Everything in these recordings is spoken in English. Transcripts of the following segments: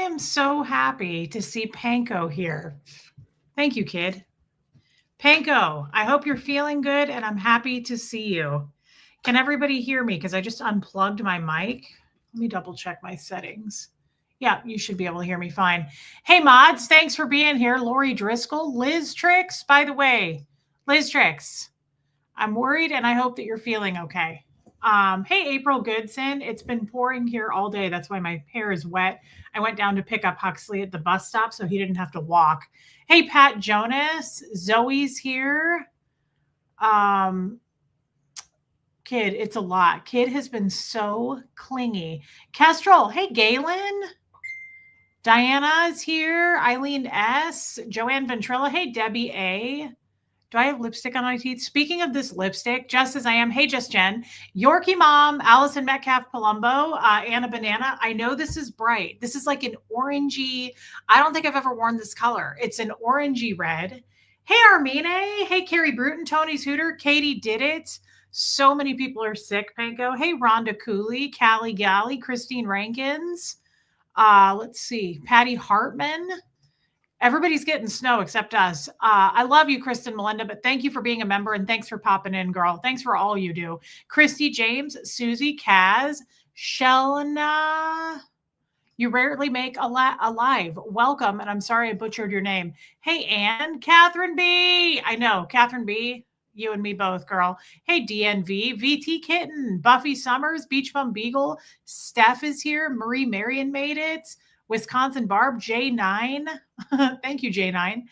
am so happy to see Panko here. Thank you, kid. Panko, I hope you're feeling good and I'm happy to see you. Can everybody hear me? Because I just unplugged my mic. Let me double check my settings. Yeah, you should be able to hear me fine. Hey, mods, thanks for being here. Lori Driscoll, Liz Tricks, by the way. Liz Tricks, I'm worried and I hope that you're feeling okay. Hey, April Goodson. It's been pouring here all day. That's why my hair is wet. I went down to pick up Huxley at the bus stop so he didn't have to walk. Hey, Pat Jonas. Zoe's here. Kid, it's a lot. Kid has been so clingy. Kestrel. Hey, Galen. Diana is here. Eileen S. Joanne Ventrella. Hey, Debbie A. Do I have lipstick on my teeth? Speaking of this lipstick, just as I am, hey, Just Jen, Yorkie Mom, Allison Metcalf Palumbo, Anna Banana. I know this is bright. This is like an orangey. I don't think I've ever worn this color. It's an orangey red. Hey, Armine. Hey, Carrie Bruton, Tony's Hooter. Katie did it. So many people are sick, Panko. Hey, Rhonda Cooley, Callie Galley, Christine Rankins. Let's see, Patty Hartman. Everybody's getting snow except us. I love you, Kristen Melinda, but thank you for being a member and thanks for popping in, girl. Thanks for all you do. Christy James, Susie, Kaz, Shelna. You rarely make a live. Welcome, and I'm sorry I butchered your name. Hey, Ann, Catherine B. I know, Catherine B. You and me both, girl. Hey, DNV, VT Kitten, Buffy Summers, Beach Bum Beagle, Steph is here. Marie Marion made it. Wisconsin Barb, J9. Thank you, J9.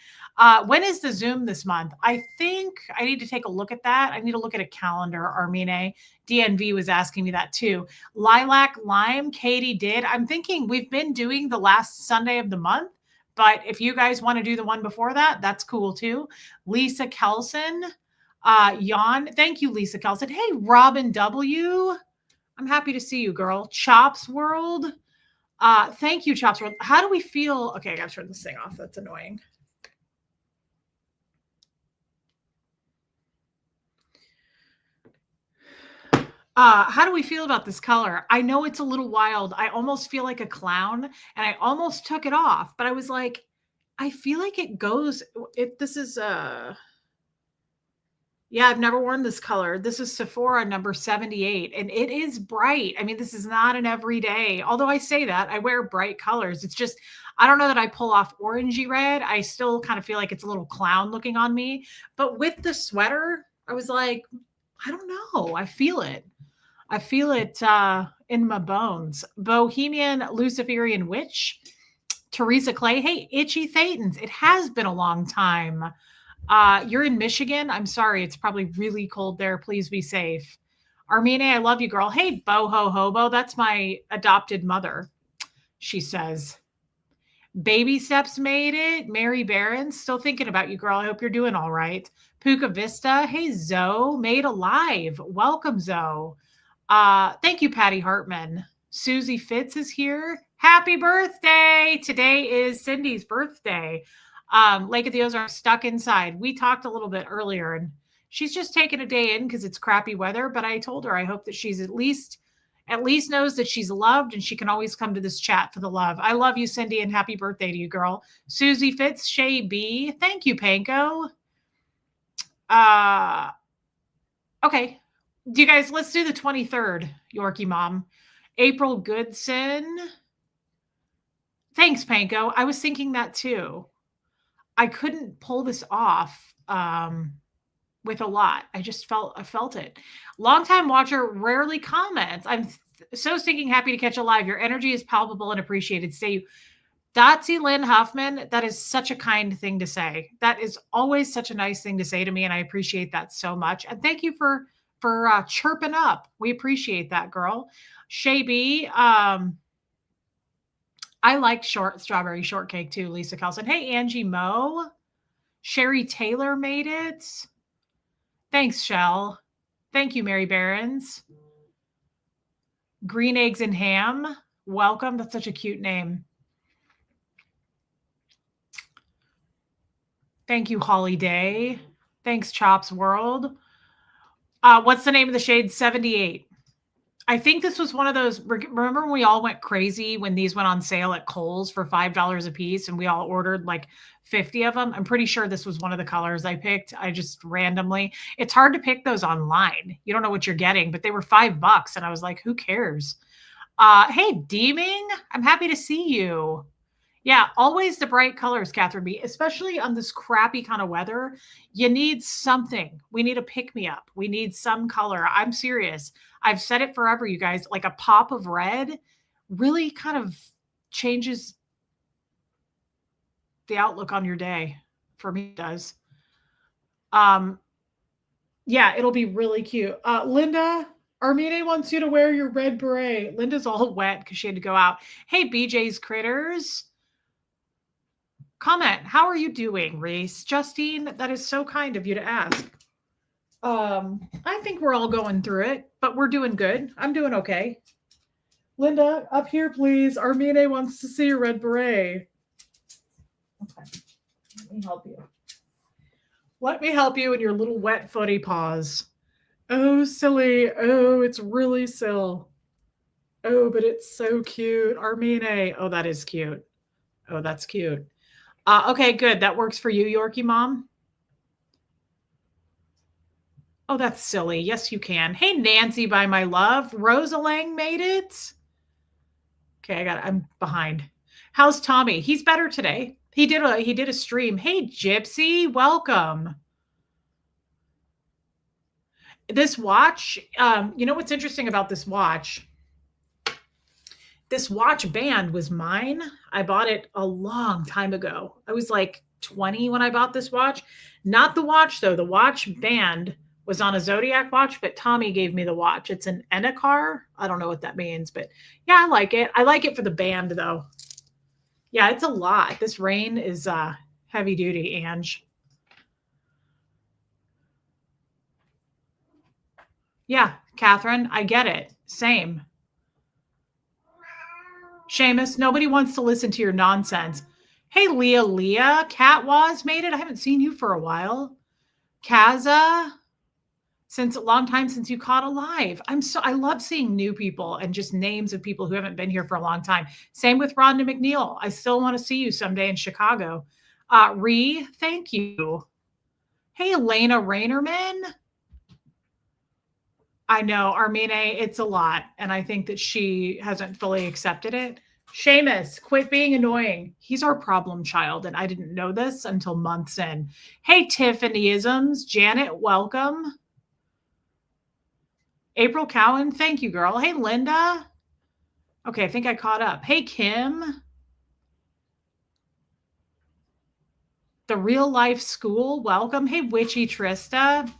When is the Zoom this month? I think I need to take a look at that. I need to look at a calendar, Armine. DNV was asking me that too. Lilac Lime, Katie did. I'm thinking we've been doing the last Sunday of the month, but if you guys want to do the one before that, that's cool too. Lisa Kelson, Jan. Thank you, Lisa Kelson. Hey, Robin W. I'm happy to see you, girl. Chops World. Thank you, Chops World. How do we feel? Okay, I gotta turn this thing off. That's annoying. How do we feel about this color? I know it's a little wild. I almost feel like a clown and I almost took it off, but I was like, I feel like it goes, this is, yeah, I've never worn this color. This is Sephora number 78, and it is bright. I mean, this is not an everyday, although I say that, I wear bright colors. It's just, I don't know that I pull off orangey red. I still kind of feel like it's a little clown looking on me. But with the sweater, I was like, I don't know. I feel it. I feel it in my bones. Bohemian Luciferian Witch. Teresa Clay. Hey, Itchy Thetans. It has been a long time. You're in Michigan. I'm sorry. It's probably really cold there. Please be safe. Armine, I love you, girl. Hey, Boho Hobo. That's my adopted mother, she says. Baby Steps made it. Mary Barron, still thinking about you, girl. I hope you're doing all right. Puka Vista. Hey, Zoe. Made alive. Welcome, Zoe. Thank you, Patty Hartman. Susie Fitz is here. Happy birthday. Today is Cindy's birthday. Lake of the Ozarks stuck inside. We talked a little bit earlier and she's just taking a day in because it's crappy weather. But I told her I hope that she's at least knows that she's loved and she can always come to this chat for the love. I love you, Cindy, and happy birthday to you, girl. Susie Fitz, Shay B. Thank you, Panko. Okay. You guys, let's do the 23rd, Yorkie Mom. April Goodson. Thanks, Panko. I was thinking that too. I couldn't pull this off with a lot. I felt it. Longtime watcher rarely comments. I'm so stinking happy to catch a live. Your energy is palpable and appreciated. Say, Dotsy Lynn Huffman, that is such a kind thing to say. That is always such a nice thing to say to me, and I appreciate that so much. And thank you for chirping up. We appreciate that, girl. Shay B, I like strawberry shortcake too, Lisa Kelson. Hey, Angie Moe. Sherry Taylor made it. Thanks, Shell. Thank you, Mary Barons. Green Eggs and Ham. Welcome. That's such a cute name. Thank you, Holly Day. Thanks, Chops World. What's the name of the shade? 78. I think this was one of those. Remember when we all went crazy when these went on sale at Kohl's for $5 a piece and we all ordered like 50 of them? I'm pretty sure this was one of the colors I picked. I just randomly, it's hard to pick those online. You don't know what you're getting, but they were $5. And I was like, who cares? Hey, Deeming, I'm happy to see you. Yeah, always the bright colors, Catherine B, especially on this crappy kind of weather. You need something. We need a pick me up. We need some color. I'm serious. I've said it forever, you guys. Like a pop of red really kind of changes the outlook on your day. For me, it does. Yeah, it'll be really cute. Linda, Armine wants you to wear your red beret. Linda's all wet because she had to go out. Hey, BJ's Critters. Comment, how are you doing, Reese? Justine, that is so kind of you to ask. I think we're all going through it, but we're doing good. I'm doing okay. Linda, up here, please. Armine wants to see your red beret. Okay, let me help you. Let me help you in your little wet footy paws. Oh, silly. Oh, it's really silly. Oh, but it's so cute. Armine. Oh, that is cute. Oh, that's cute. Okay, good. That works for you, Yorkie Mom. Oh, that's silly. Yes, you can. Hey, Nancy, by my love. Rosa Lang made it. Okay, I'm behind. How's Tommy? He's better today. He did a stream. Hey, Gypsy, welcome. This watch, you know what's interesting about this watch? This watch band was mine. I bought it a long time ago. I was like 20 when I bought this watch. Not the watch, though. The watch band was on a Zodiac watch, but Tommy gave me the watch. It's an Enicar. I don't know what that means, but yeah, I like it. I like it for the band, though. Yeah, it's a lot. This rain is heavy duty, Ange. Yeah, Catherine, I get it. Same. Seamus, nobody wants to listen to your nonsense. Hey, Leah, Cat Was made it. I haven't seen you for a while. Kaza, since a long time since you caught alive. I love seeing new people and just names of people who haven't been here for a long time. Same with Rhonda McNeil. I still want to see you someday in Chicago. Thank you. Hey, Elena Rainerman. I know, Armine, it's a lot. And I think that she hasn't fully accepted it. Seamus, quit being annoying. He's our problem child. And I didn't know this until months in. Hey, Tiffanyisms. Janet, welcome. April Cowan, thank you, girl. Hey, Linda. Okay, I think I caught up. Hey, Kim. The Real Life School, welcome. Hey, Witchy Trista.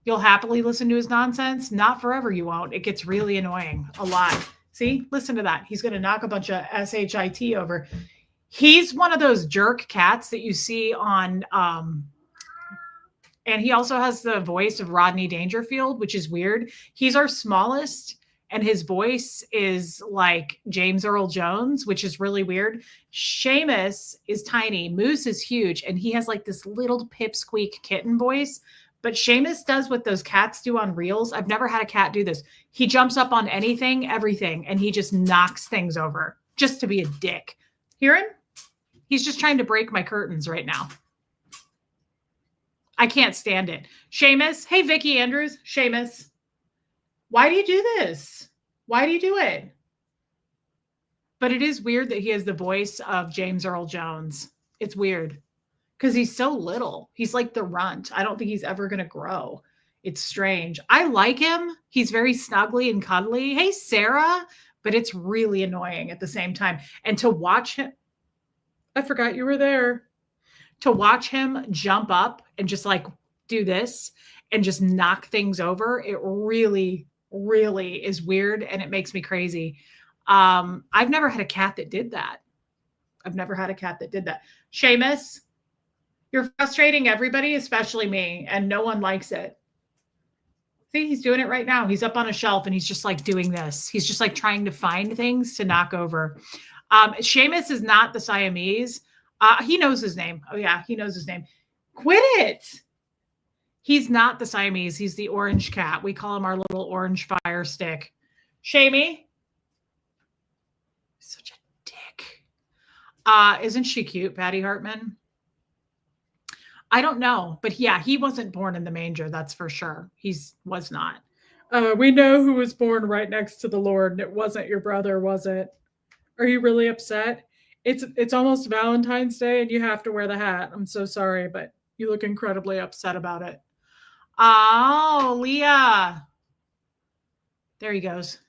You'll happily listen to his nonsense. Not forever, you won't. It gets really annoying a lot. See, listen to that. He's going to knock a bunch of SHIT over. He's one of those jerk cats that you see on, and he also has the voice of Rodney Dangerfield, which is weird. He's our smallest, and his voice is like James Earl Jones, which is really weird. Seamus is tiny. Moose is huge, and he has like this little pipsqueak kitten voice. But Seamus does what those cats do on reels. I've never had a cat do this. He jumps up on anything, everything, and he just knocks things over just to be a dick. Hear him? He's just trying to break my curtains right now. I can't stand it. Seamus. Hey, Vicky Andrews. Seamus. Why do you do this? Why do you do it? But it is weird that he has the voice of James Earl Jones. It's weird. Because he's so little. He's like the runt. I don't think he's ever going to grow. It's strange. I like him. He's very snuggly and cuddly. Hey, Sarah. But it's really annoying at the same time. And to watch him, I forgot you were there. To watch him jump up and just like do this and just knock things over, it really, really is weird. And it makes me crazy. I've never had a cat that did that. Seamus. You're frustrating everybody, especially me, and no one likes it. See, he's doing it right now. He's up on a shelf and he's just like doing this. He's just like trying to find things to knock over. Seamus is not the Siamese. He knows his name. Oh yeah, he knows his name. Quit it. He's not the Siamese. He's the orange cat. We call him our little orange fire stick. Shamey. Such a dick. Isn't she cute, Patty Hartman? I don't know, but yeah, he wasn't born in the manger. That's for sure. Was not. We know who was born right next to the Lord, and it wasn't your brother, was it? Are you really upset? It's almost Valentine's Day, and you have to wear the hat. I'm so sorry, but you look incredibly upset about it. Oh, Leah. There he goes.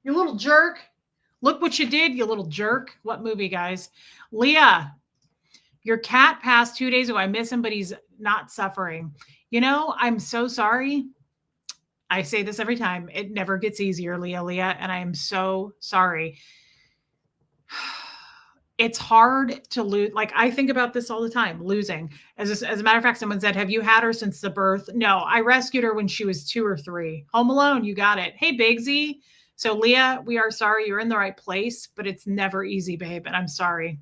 You little jerk. Look what you did, you little jerk. What movie, guys? Leah, your cat passed 2 days ago. I miss him, but he's not suffering. You know, I'm so sorry. I say this every time. It never gets easier, Leah, and I am so sorry. It's hard to lose. Like, I think about this all the time, losing. As a matter of fact, someone said, have you had her since the birth? No, I rescued her when she was 2 or 3. Home Alone, you got it. Hey, Bigsy. So, Leah, we are sorry. You're in the right place, but it's never easy, babe, and I'm sorry.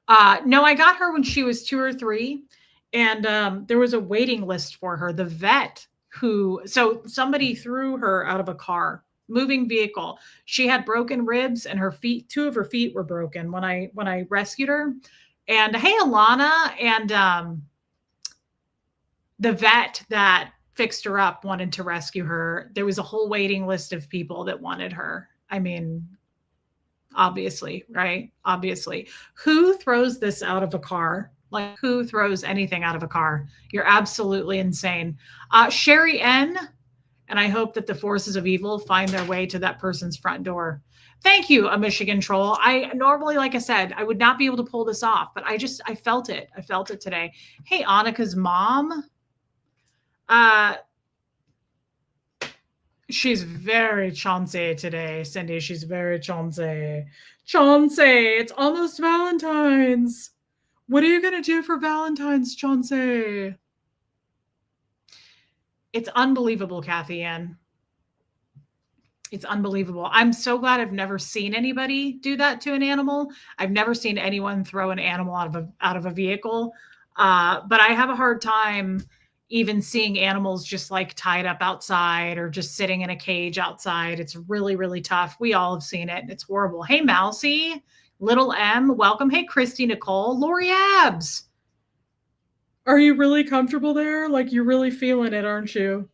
No, I got her when she was 2 or 3, and there was a waiting list for her. The vet so somebody threw her out of a car, moving vehicle. She had broken ribs, and her feet, 2 of her feet were broken when I rescued her. And hey, Alana, and the vet that fixed her up wanted to rescue her. There was a whole waiting list of people that wanted her. I mean, obviously, right? Obviously. Who throws this out of a car? Like, who throws anything out of a car? You're absolutely insane. Sherry N., and I hope that the forces of evil find their way to that person's front door. Thank you, a Michigan troll. I normally, like I said, I would not be able to pull this off, but I felt it. I felt it today. Hey, Annika's mom. She's very Chauncey today, Cindy. She's very Chauncey. Chauncey, it's almost Valentine's. What are you going to do for Valentine's, Chauncey? It's unbelievable, Kathy Ann. It's unbelievable. I'm so glad I've never seen anybody do that to an animal. I've never seen anyone throw an animal out of a vehicle. But I have a hard time even seeing animals just like tied up outside or just sitting in a cage outside. It's really, really tough. We all have seen it. It's horrible. Hey, Mousy, Little M, welcome. Hey, Christy Nicole, Lori Abs. Are you really comfortable there? Like, you're really feeling it, aren't you?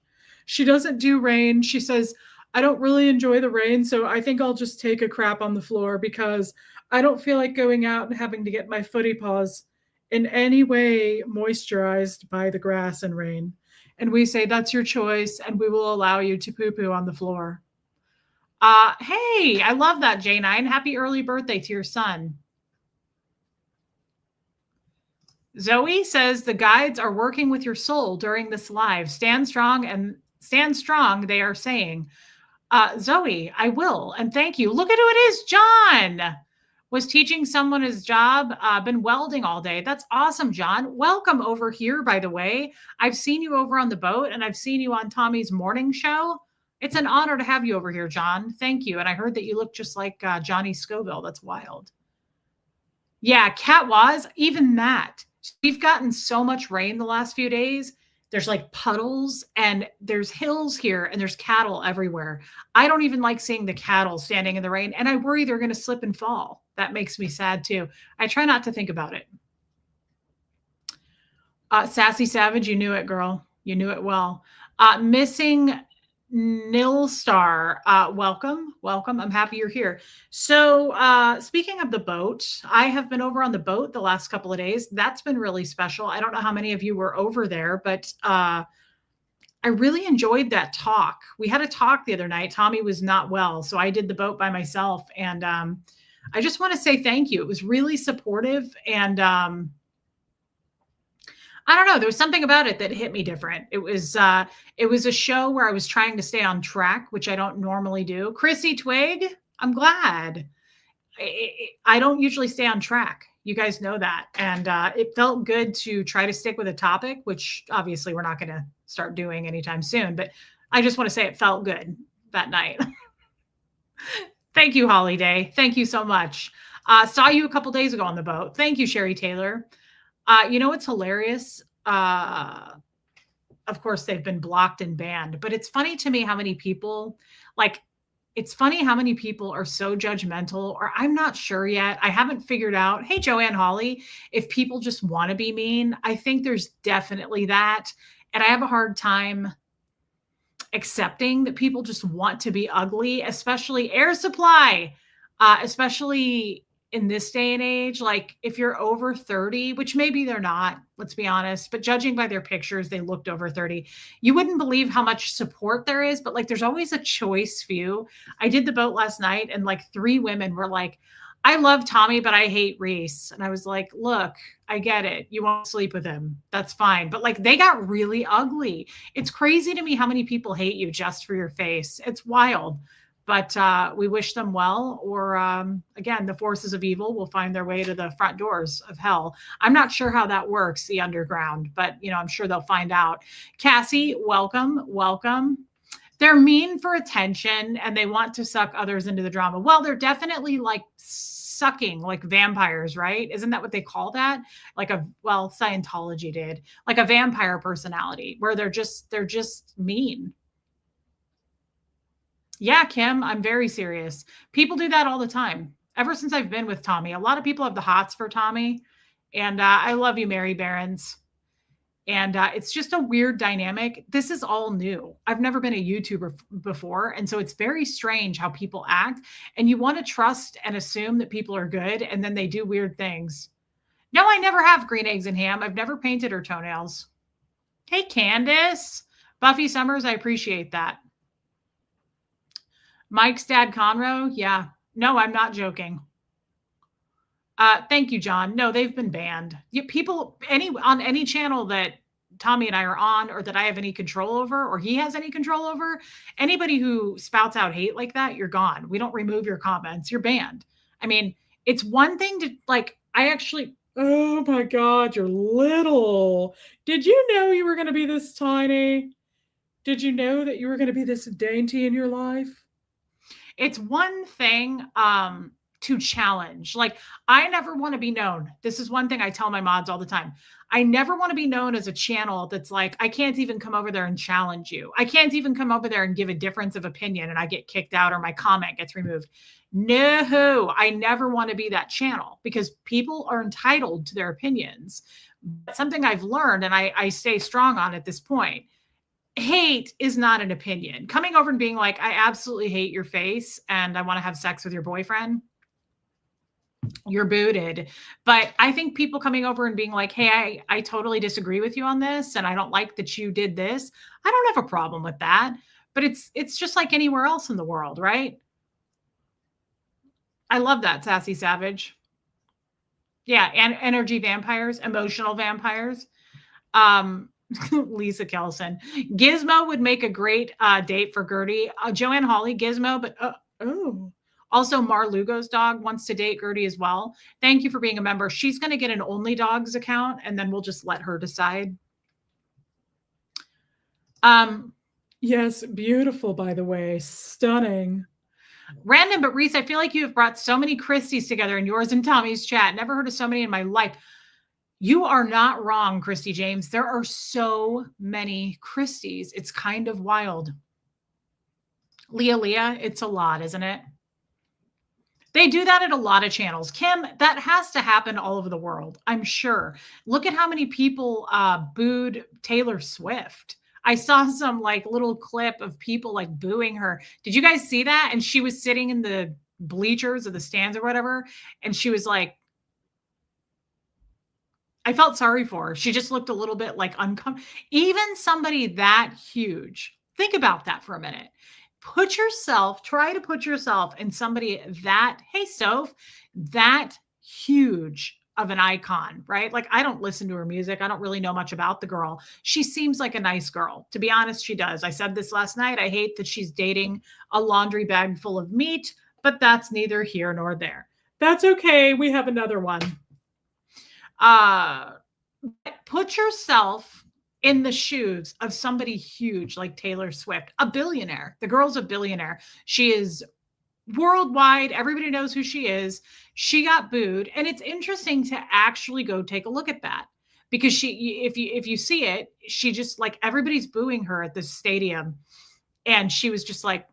She doesn't do rain. She says, I don't really enjoy the rain, so I think I'll just take a crap on the floor because I don't feel like going out and having to get my footy paws in any way moisturized by the grass and rain. And we say, that's your choice, and we will allow you to poo-poo on the floor. Hey, I love that, J9. Happy early birthday to your son. Zoe says the guides are working with your soul during this live. Stand strong, they are saying. Zoe, I will, and thank you. Look at who it is, John. Was teaching someone his job, been welding all day. That's awesome, John. Welcome over here, by the way. I've seen you over on the boat, and I've seen you on Tommy's morning show. It's an honor to have you over here, John. Thank you. And I heard that you look just like Johnny Scoville. That's wild. Yeah, Cat was, even that. We've gotten so much rain the last few days. There's like puddles and there's hills here and there's cattle everywhere. I don't even like seeing the cattle standing in the rain, and I worry they're going to slip and fall. That makes me sad too. I try not to think about it. Sassy Savage, you knew it, girl. You knew it well. Missing Nilstar, welcome. I'm happy you're here. So speaking of the boat, I have been over on the boat the last couple of days. That's been really special. I don't know how many of you were over there, but I really enjoyed that talk. We had a talk the other night. Tommy was not well, so I did the boat by myself. And I just want to say thank you. It was really supportive, and I don't know. There was something about it that hit me different. It was a show where I was trying to stay on track, which I don't normally do. Chrissy Twig, I'm glad. I don't usually stay on track. You guys know that. And it felt good to try to stick with a topic, which obviously we're not going to start doing anytime soon. But I just want to say it felt good that night. Thank you, Holiday. Thank you so much. Saw you a couple days ago on the boat. Thank you, Sherry Taylor. You know what's hilarious? of course, they've been blocked and banned. But it's funny to me how many people, like, it's funny how many people are so judgmental, or I'm not sure yet. I haven't figured out, hey, Joanne Hawley, if people just want to be mean. I think there's definitely that. And I have a hard time accepting that people just want to be ugly, especially Air Supply, especially in this day and age. Like if you're over 30, which maybe they're not, let's be honest, but judging by their pictures, they looked over 30. You wouldn't believe how much support there is, but like there's always a choice few. I did the vote last night and like 3 women were like, I love Tommy, but I hate Reese. And I was like, look, I get it. You won't sleep with him. That's fine. But like they got really ugly. It's crazy to me how many people hate you just for your face. It's wild. But we wish them well, or again, the forces of evil will find their way to the front doors of hell. I'm not sure how that works, the underground, but you know, I'm sure they'll find out. Cassie, welcome, welcome. They're mean for attention and they want to suck others into the drama. Well, they're definitely like sucking like vampires, right? Isn't that what they call that? Like Scientology did, like a vampire personality where they're just mean. Yeah, Kim, I'm very serious. People do that all the time. Ever since I've been with Tommy, a lot of people have the hots for Tommy. And I love you, Mary Barons. And it's just a weird dynamic. This is all new. I've never been a YouTuber before. And so it's very strange how people act. And you want to trust and assume that people are good. And then they do weird things. No, I never have green eggs and ham. I've never painted her toenails. Hey, Candace. Buffy Summers, I appreciate that. Mike's dad, Conroe. Yeah. No, I'm not joking. Thank you, John. No, they've been banned. People on any channel that Tommy and I are on, or that I have any control over, or he has any control over, anybody who spouts out hate like that, you're gone. We don't remove your comments. You're banned. I mean, it's one thing to like, oh my God, you're little. Did you know you were going to be this tiny? Did you know that you were going to be this dainty in your life? It's one thing, to challenge. Like I never want to be known. This is one thing I tell my mods all the time. I never want to be known as a channel that's like, I can't even come over there and challenge you. I can't even come over there and give a difference of opinion and I get kicked out or my comment gets removed. No, I never want to be that channel because people are entitled to their opinions. But something I've learned and I stay strong on at this point. Hate is not an opinion. Coming over and being like, I absolutely hate your face and I want to have sex with your boyfriend. You're booted. But I think people coming over and being like, hey, I totally disagree with you on this. And I don't like that you did this. I don't have a problem with that. But it's just like anywhere else in the world, right? I love that, Sassy Savage. Yeah, and energy vampires, emotional vampires. Lisa Kelson. Gizmo would make a great date for Gertie. Joanne Hawley, Gizmo, but also, Mar Lugo's dog wants to date Gertie as well. Thank you for being a member. She's going to get an Only Dogs account, and then we'll just let her decide. Yes, beautiful, by the way. Stunning. Random, but Reese, I feel like you have brought so many Christies together in yours and Tommy's chat. Never heard of so many in my life. You are not wrong, Christy James. There are so many Christies. It's kind of wild. Leah, it's a lot, isn't it? They do that at a lot of channels. Kim, that has to happen all over the world, I'm sure. Look at how many people booed Taylor Swift. I saw some like little clip of people like booing her. Did you guys see that? And she was sitting in the bleachers or the stands or whatever. And she was like, I felt sorry for her. She just looked a little bit like uncomfortable. Even somebody that huge. Think about that for a minute. Try to put yourself in somebody that, hey, Soph, that huge of an icon, right? Like I don't listen to her music. I don't really know much about the girl. She seems like a nice girl. To be honest, she does. I said this last night. I hate that she's dating a laundry bag full of meat, but that's neither here nor there. That's okay. We have another one. Put yourself in the shoes of somebody huge like Taylor Swift, a billionaire. The girl's a billionaire. She is worldwide. Everybody knows who she is. She got booed. And it's interesting to actually go take a look at that because if you see it, she just like everybody's booing her at this stadium, and she was just like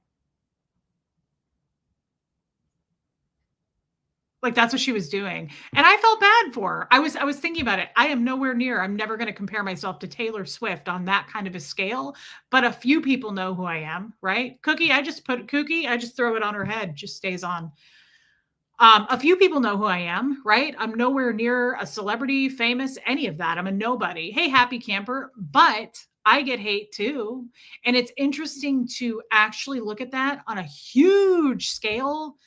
that's what she was doing. And I felt bad for her. I was thinking about it. I am nowhere near. I'm never going to compare myself to Taylor Swift on that kind of a scale, but a few people know who I am, right? Cookie, I just throw it on her head, just stays on. A few people know who I am, right? I'm nowhere near a celebrity, famous, any of that. I'm a nobody. Hey, happy camper, but I get hate too. And it's interesting to actually look at that on a huge scale.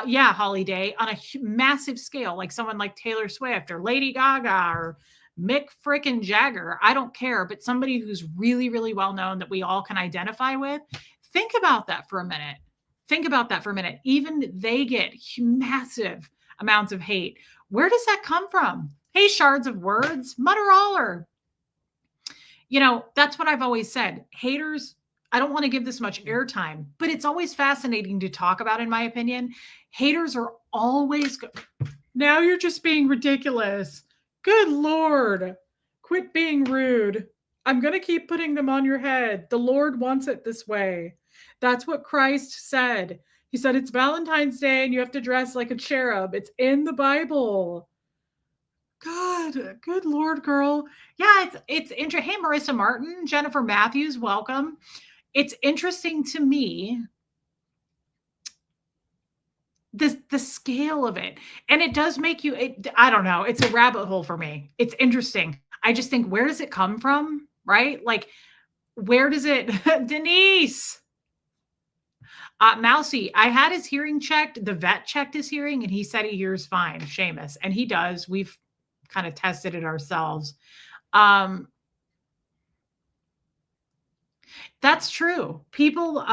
Yeah, Holiday, on a massive scale, like someone like Taylor Swift or Lady Gaga or Mick frickin' Jagger. I don't care, but somebody who's really, really well known that we all can identify with. Think about that for a minute. Think about that for a minute. Even they get massive amounts of hate. Where does that come from? Hey, shards of words, mutter aller. That's what I've always said. Haters, I don't want to give this much airtime, but it's always fascinating to talk about, in my opinion. Haters are always now you're just being ridiculous. Good Lord. Quit being rude. I'm going to keep putting them on your head. The Lord wants it this way. That's what Christ said. He said it's Valentine's Day and you have to dress like a cherub. It's in the Bible. God, good Lord, girl. Yeah, it's interesting. Hey, Marissa Martin, Jennifer Matthews, welcome. It's interesting to me the scale of it, and it does make you. I don't know. It's a rabbit hole for me. It's interesting. I just think, where does it come from, right? Like, where does it, Denise? Mousy, I had his hearing checked. The vet checked his hearing, and he said he hears fine. Seamus, and he does. We've kind of tested it ourselves. That's true. People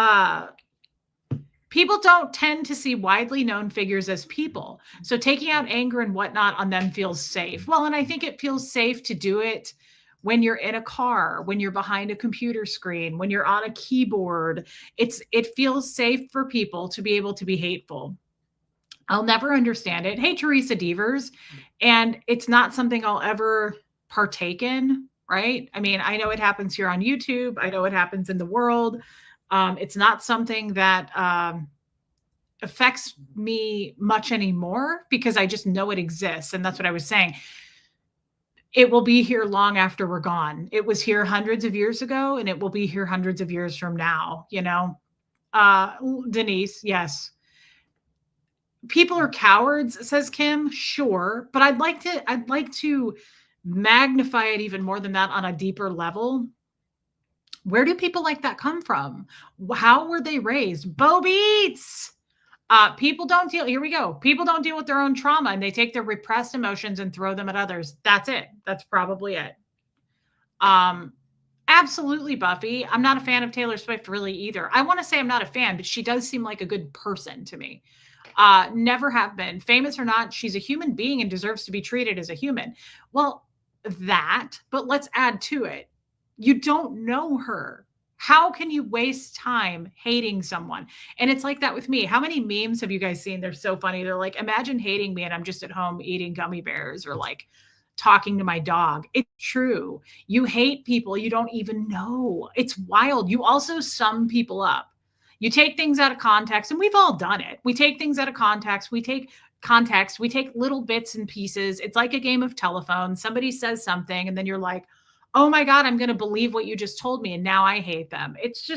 don't tend to see widely known figures as people. So taking out anger and whatnot on them feels safe. Well, and I think it feels safe to do it when you're in a car, when you're behind a computer screen, when you're on a keyboard. It feels safe for people to be able to be hateful. I'll never understand it. Hey, Teresa Devers. And it's not something I'll ever partake in, right? I mean, I know it happens here on YouTube. I know it happens in the world. It's not something that affects me much anymore because I just know it exists. And that's what I was saying. It will be here long after we're gone. It was here hundreds of years ago, and it will be here hundreds of years from now, Denise, yes. People are cowards, says Kim. Sure. But I'd like to magnify it even more than that on a deeper level. Where do people like that come from? How were they raised? Bo Beats. People don't deal. Here we go. People don't deal with their own trauma, and they take their repressed emotions and throw them at others. That's it. That's probably it. Absolutely, Buffy. I'm not a fan of Taylor Swift really either. I want to say I'm not a fan, but she does seem like a good person to me. Never have been. Famous or not, she's a human being and deserves to be treated as a human. Well, but let's add to it. You don't know her. How can you waste time hating someone? And it's like that with me. How many memes have you guys seen? They're so funny. They're like, imagine hating me and I'm just at home eating gummy bears or like talking to my dog. It's true. You hate people you don't even know. It's wild. You also sum people up. You take things out of context, and we've all done it. We take things out of context. We take little bits and pieces. It's like a game of telephone. Somebody says something, and then you're like, oh my God, I'm going to believe what you just told me. And now I hate them. It's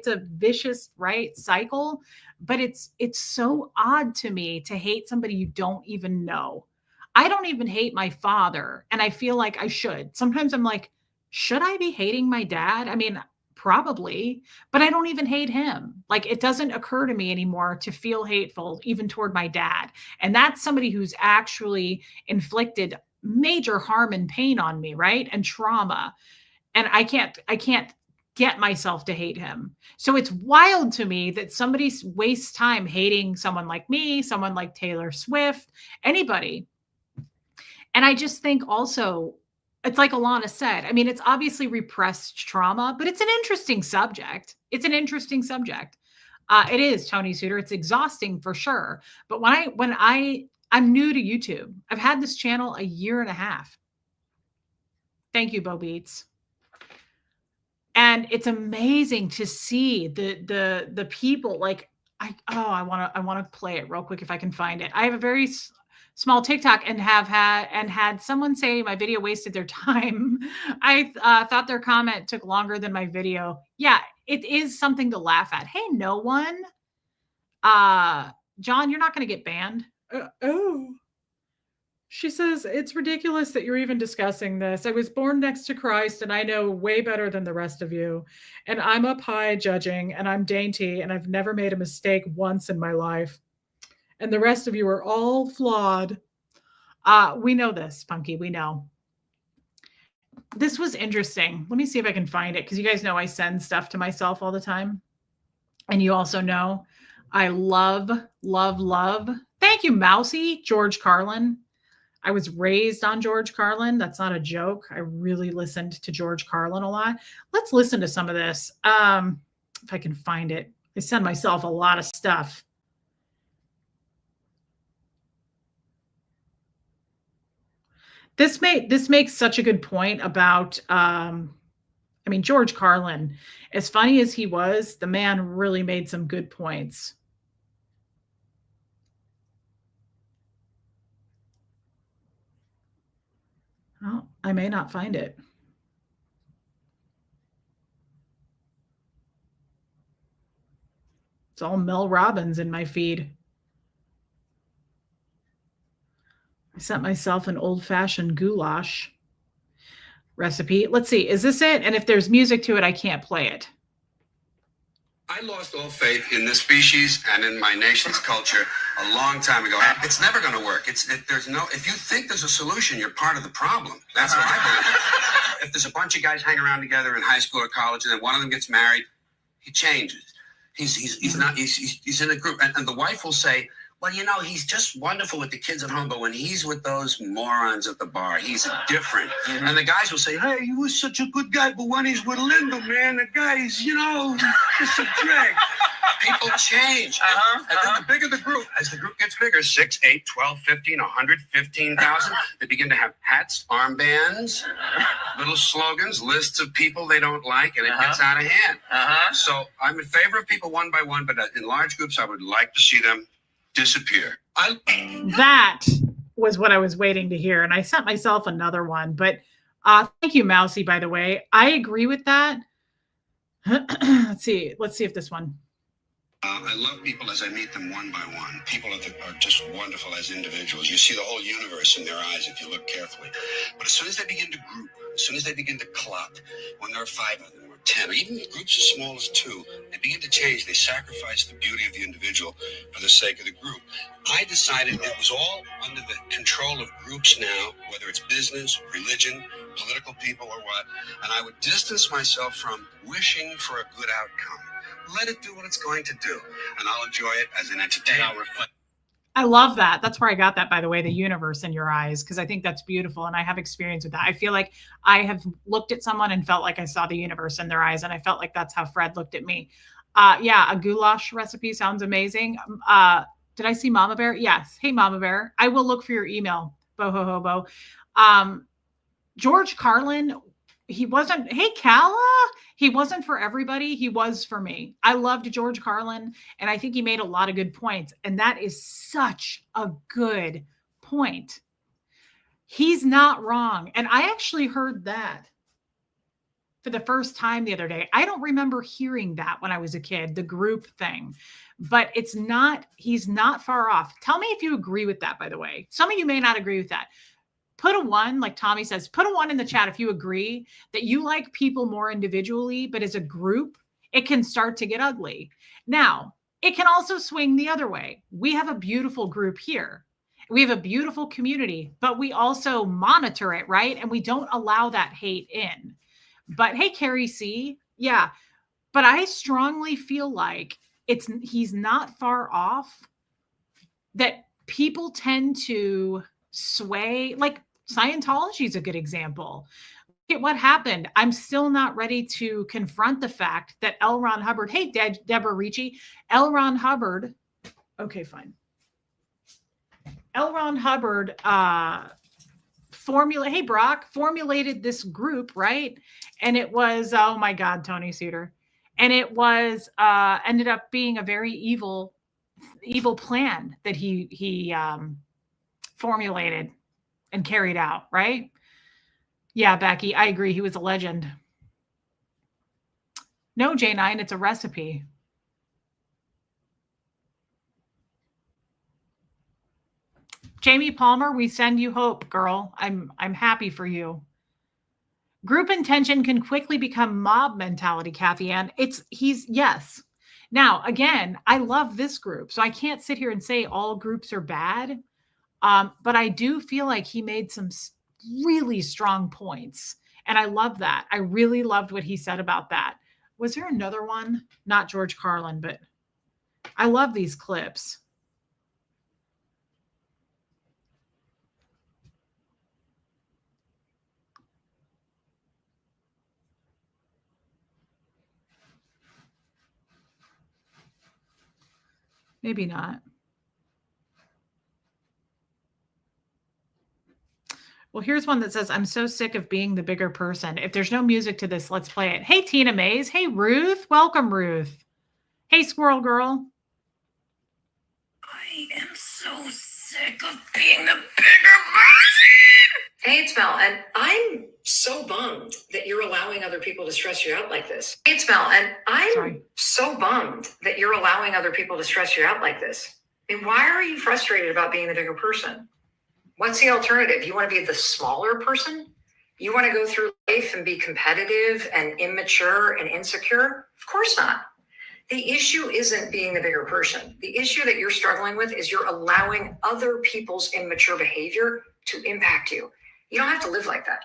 a vicious, right, cycle. But it's so odd to me to hate somebody you don't even know. I don't even hate my father, and I feel like I should. Sometimes I'm like, should I be hating my dad? I mean, probably, but I don't even hate him. Like, it doesn't occur to me anymore to feel hateful even toward my dad. And that's somebody who's actually inflicted major harm and pain on me, right? And trauma. And I can't get myself to hate him. So it's wild to me that somebody wastes time hating someone like me, someone like Taylor Swift, anybody. And I just think also, it's like Alana said, I mean, it's obviously repressed trauma, but it's an interesting subject. It's an interesting subject. It is, Tony Suter. It's exhausting for sure. But I'm new to YouTube. I've had this channel a year and a half. Thank you, Bo Beats. And it's amazing to see the people like I want to play it real quick if I can find it. I have a very small TikTok and had someone say my video wasted their time. I thought their comment took longer than my video. Yeah, it is something to laugh at. Hey, no one. John, you're not going to get banned. Oh. She says, it's ridiculous that you're even discussing this. I was born next to Christ and I know way better than the rest of you. And I'm up high judging and I'm dainty and I've never made a mistake once in my life. And the rest of you are all flawed. We know this, Punky. We know. This was interesting. Let me see if I can find it because you guys know I send stuff to myself all the time. And you also know I love, love, love. Thank you, Mousy, George Carlin. I was raised on George Carlin. That's not a joke. I really listened to George Carlin a lot. Let's listen to some of this. If I can find it. I send myself a lot of stuff. This makes such a good point about, George Carlin, as funny as he was, the man really made some good points. Oh, I may not find it. It's all Mel Robbins in my feed. I sent myself an old-fashioned goulash recipe. Let's see. Is this it? And if there's music to it, I can't play it. I lost all faith in this species and in my nation's culture a long time ago. It's never going to work. If you think there's a solution, you're part of the problem. That's what I believe. If there's a bunch of guys hang around together in high school or college, and then one of them gets married, he changes. He's in a group, and the wife will say, well, he's just wonderful with the kids at home, but when he's with those morons at the bar, he's different. Mm-hmm. And the guys will say, hey, he was such a good guy, but when he's with Linda, man, the guy's, just a drag. People change. And then the bigger the group, as the group gets bigger, 6, 8, 12, 15, 115,000, they begin to have hats, armbands, little slogans, lists of people they don't like, and it gets out of hand. So I'm in favor of people one by one, but in large groups, I would like to see them disappear. That was what I was waiting to hear. And I sent myself another one, but thank you, Mousy, by the way. I agree with that. Let's see if this one. I love people as I meet them one by one. People are just wonderful as individuals. You see the whole universe in their eyes if you look carefully. But as soon as they begin to group, as soon as they begin to club, when there are 5 of them or 10, or even groups as small as 2, they begin to change. They sacrifice the beauty of the individual for the sake of the group. I decided it was all under the control of groups now, whether it's business, religion, political people, or what, and I would distance myself from wishing for a good outcome. Let it do what it's going to do, and I'll enjoy it as an entertainment. I love that. That's where I got that, by the way, the universe in your eyes, because I think that's beautiful, and I have experience with that. I feel like I have looked at someone and felt like I saw the universe in their eyes, and I felt like that's how Fred looked at me. Yeah, a goulash recipe sounds amazing. Did I see Mama Bear? Yes. Hey, Mama Bear. I will look for your email, Bo-ho-ho-bo. George Carlin, he wasn't, hey, Calla, he wasn't for everybody. He was for me. I loved George Carlin, and I think he made a lot of good points. And that is such a good point. He's not wrong. And I actually heard that for the first time the other day. I don't remember hearing that when I was a kid, the group thing, but he's not far off. Tell me if you agree with that, by the way. Some of you may not agree with that. Put a 1, like Tommy says, put a 1 in the chat if you agree that you like people more individually, but as a group, it can start to get ugly. Now, it can also swing the other way. We have a beautiful group here. We have a beautiful community, but we also monitor it, right? And we don't allow that hate in. But hey, Carrie C, yeah, but I strongly feel like he's not far off, that people tend to sway, like Scientology is a good example. Look at what happened. I'm still not ready to confront the fact that L. Ron Hubbard, hey, Deborah Ricci, L. Ron Hubbard, okay, fine. L. Ron Hubbard hey Brock, formulated this group, right? And it was, oh my God, Tony Suter. And it was ended up being a very evil plan that he formulated and carried out, right? Yeah, Becky, I agree. He was a legend. No, J9, it's a recipe. Jamie Palmer, we send you hope, girl. I'm happy for you. Group intention can quickly become mob mentality, Kathy Ann. Yes. Now, again, I love this group, so I can't sit here and say all groups are bad. But I do feel like he made some really strong points. And I love that. I really loved what he said about that. Was there another one? Not George Carlin, but I love these clips. Maybe not. Well, here's one that says, I'm so sick of being the bigger person. If there's no music to this, let's play it. Hey, Tina Mays. Hey, Ruth. Welcome, Ruth. Hey, Squirrel Girl. I am so sick of being the bigger person. Hey, it's Mel, and I'm so bummed that you're allowing other people to stress you out like this. Hey, it's Mel, and I'm so bummed that you're allowing other people to stress you out like this. I mean, why are you frustrated about being the bigger person? What's the alternative? You want to be the smaller person? You want to go through life and be competitive and immature and insecure? Of course not. The issue isn't being the bigger person. The issue that you're struggling with is you're allowing other people's immature behavior to impact you. You don't have to live like that.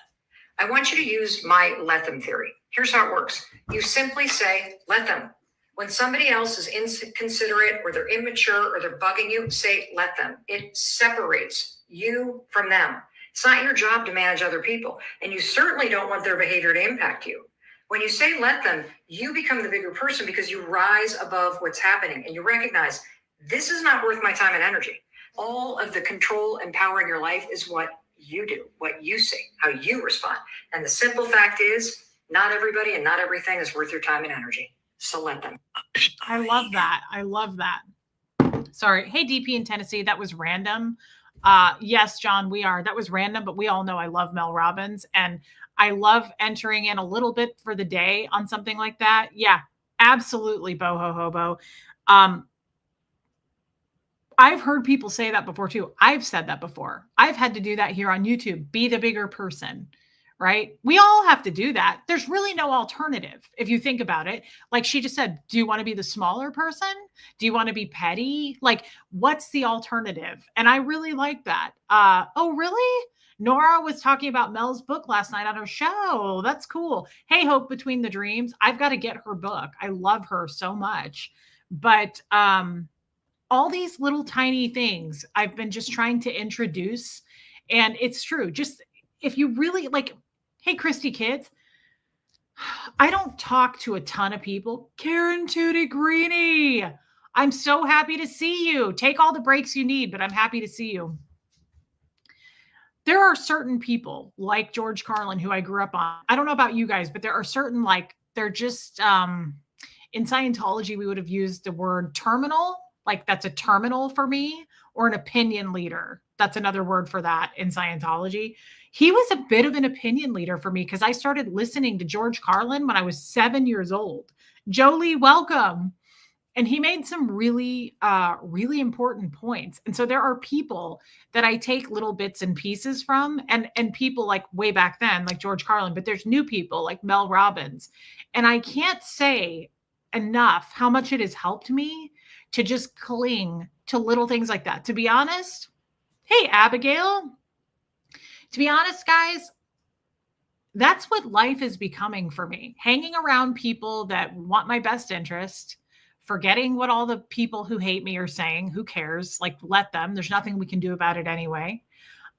I want you to use my let them theory. Here's how it works. You simply say, let them. When somebody else is inconsiderate or they're immature or they're bugging you, say, let them. It separates you from them. It's not your job to manage other people. And you certainly don't want their behavior to impact you. When you say let them, you become the bigger person because you rise above what's happening and you recognize this is not worth my time and energy. All of the control and power in your life is what you do, what you say, how you respond. And the simple fact is not everybody and not everything is worth your time and energy. So let them. I love that. I love that. Sorry. Hey, DP in Tennessee. That was random. Yes, John, we are. That was random, but we all know I love Mel Robbins and I love entering in a little bit for the day on something like that. Yeah, absolutely. Boho hobo. I've heard people say that before too. I've said that before. I've had to do that here on YouTube. Be the bigger person, right? We all have to do that. There's really no alternative if you think about it. Like she just said, do you want to be the smaller person? Do you want to be petty? Like, what's the alternative? And I really like that. Oh, really? Nora was talking about Mel's book last night on her show. That's cool. Hey, Hope Between the Dreams. I've got to get her book. I love her so much. But all these little tiny things I've been just trying to introduce. And it's true. Just if you really like, hey, Christy Kids, I don't talk to a ton of people. Karen Tootie Greenie, I'm so happy to see you. Take all the breaks you need, but I'm happy to see you. There are certain people like George Carlin who I grew up on. I don't know about you guys, but there are certain, like, they're just, in Scientology, we would have used the word terminal. Like that's a terminal for me, or an opinion leader. That's another word for that in Scientology. He was a bit of an opinion leader for me because I started listening to George Carlin when I was 7 years old. Jolie, welcome. And he made some really, really important points. And so there are people that I take little bits and pieces from, and people like way back then, like George Carlin, but there's new people like Mel Robbins. And I can't say enough how much it has helped me to just cling to little things like that. To be honest, hey, Abigail, to be honest, guys, that's what life is becoming for me. Hanging around people that want my best interest, forgetting what all the people who hate me are saying. Who cares? Like, let them. There's nothing we can do about it anyway.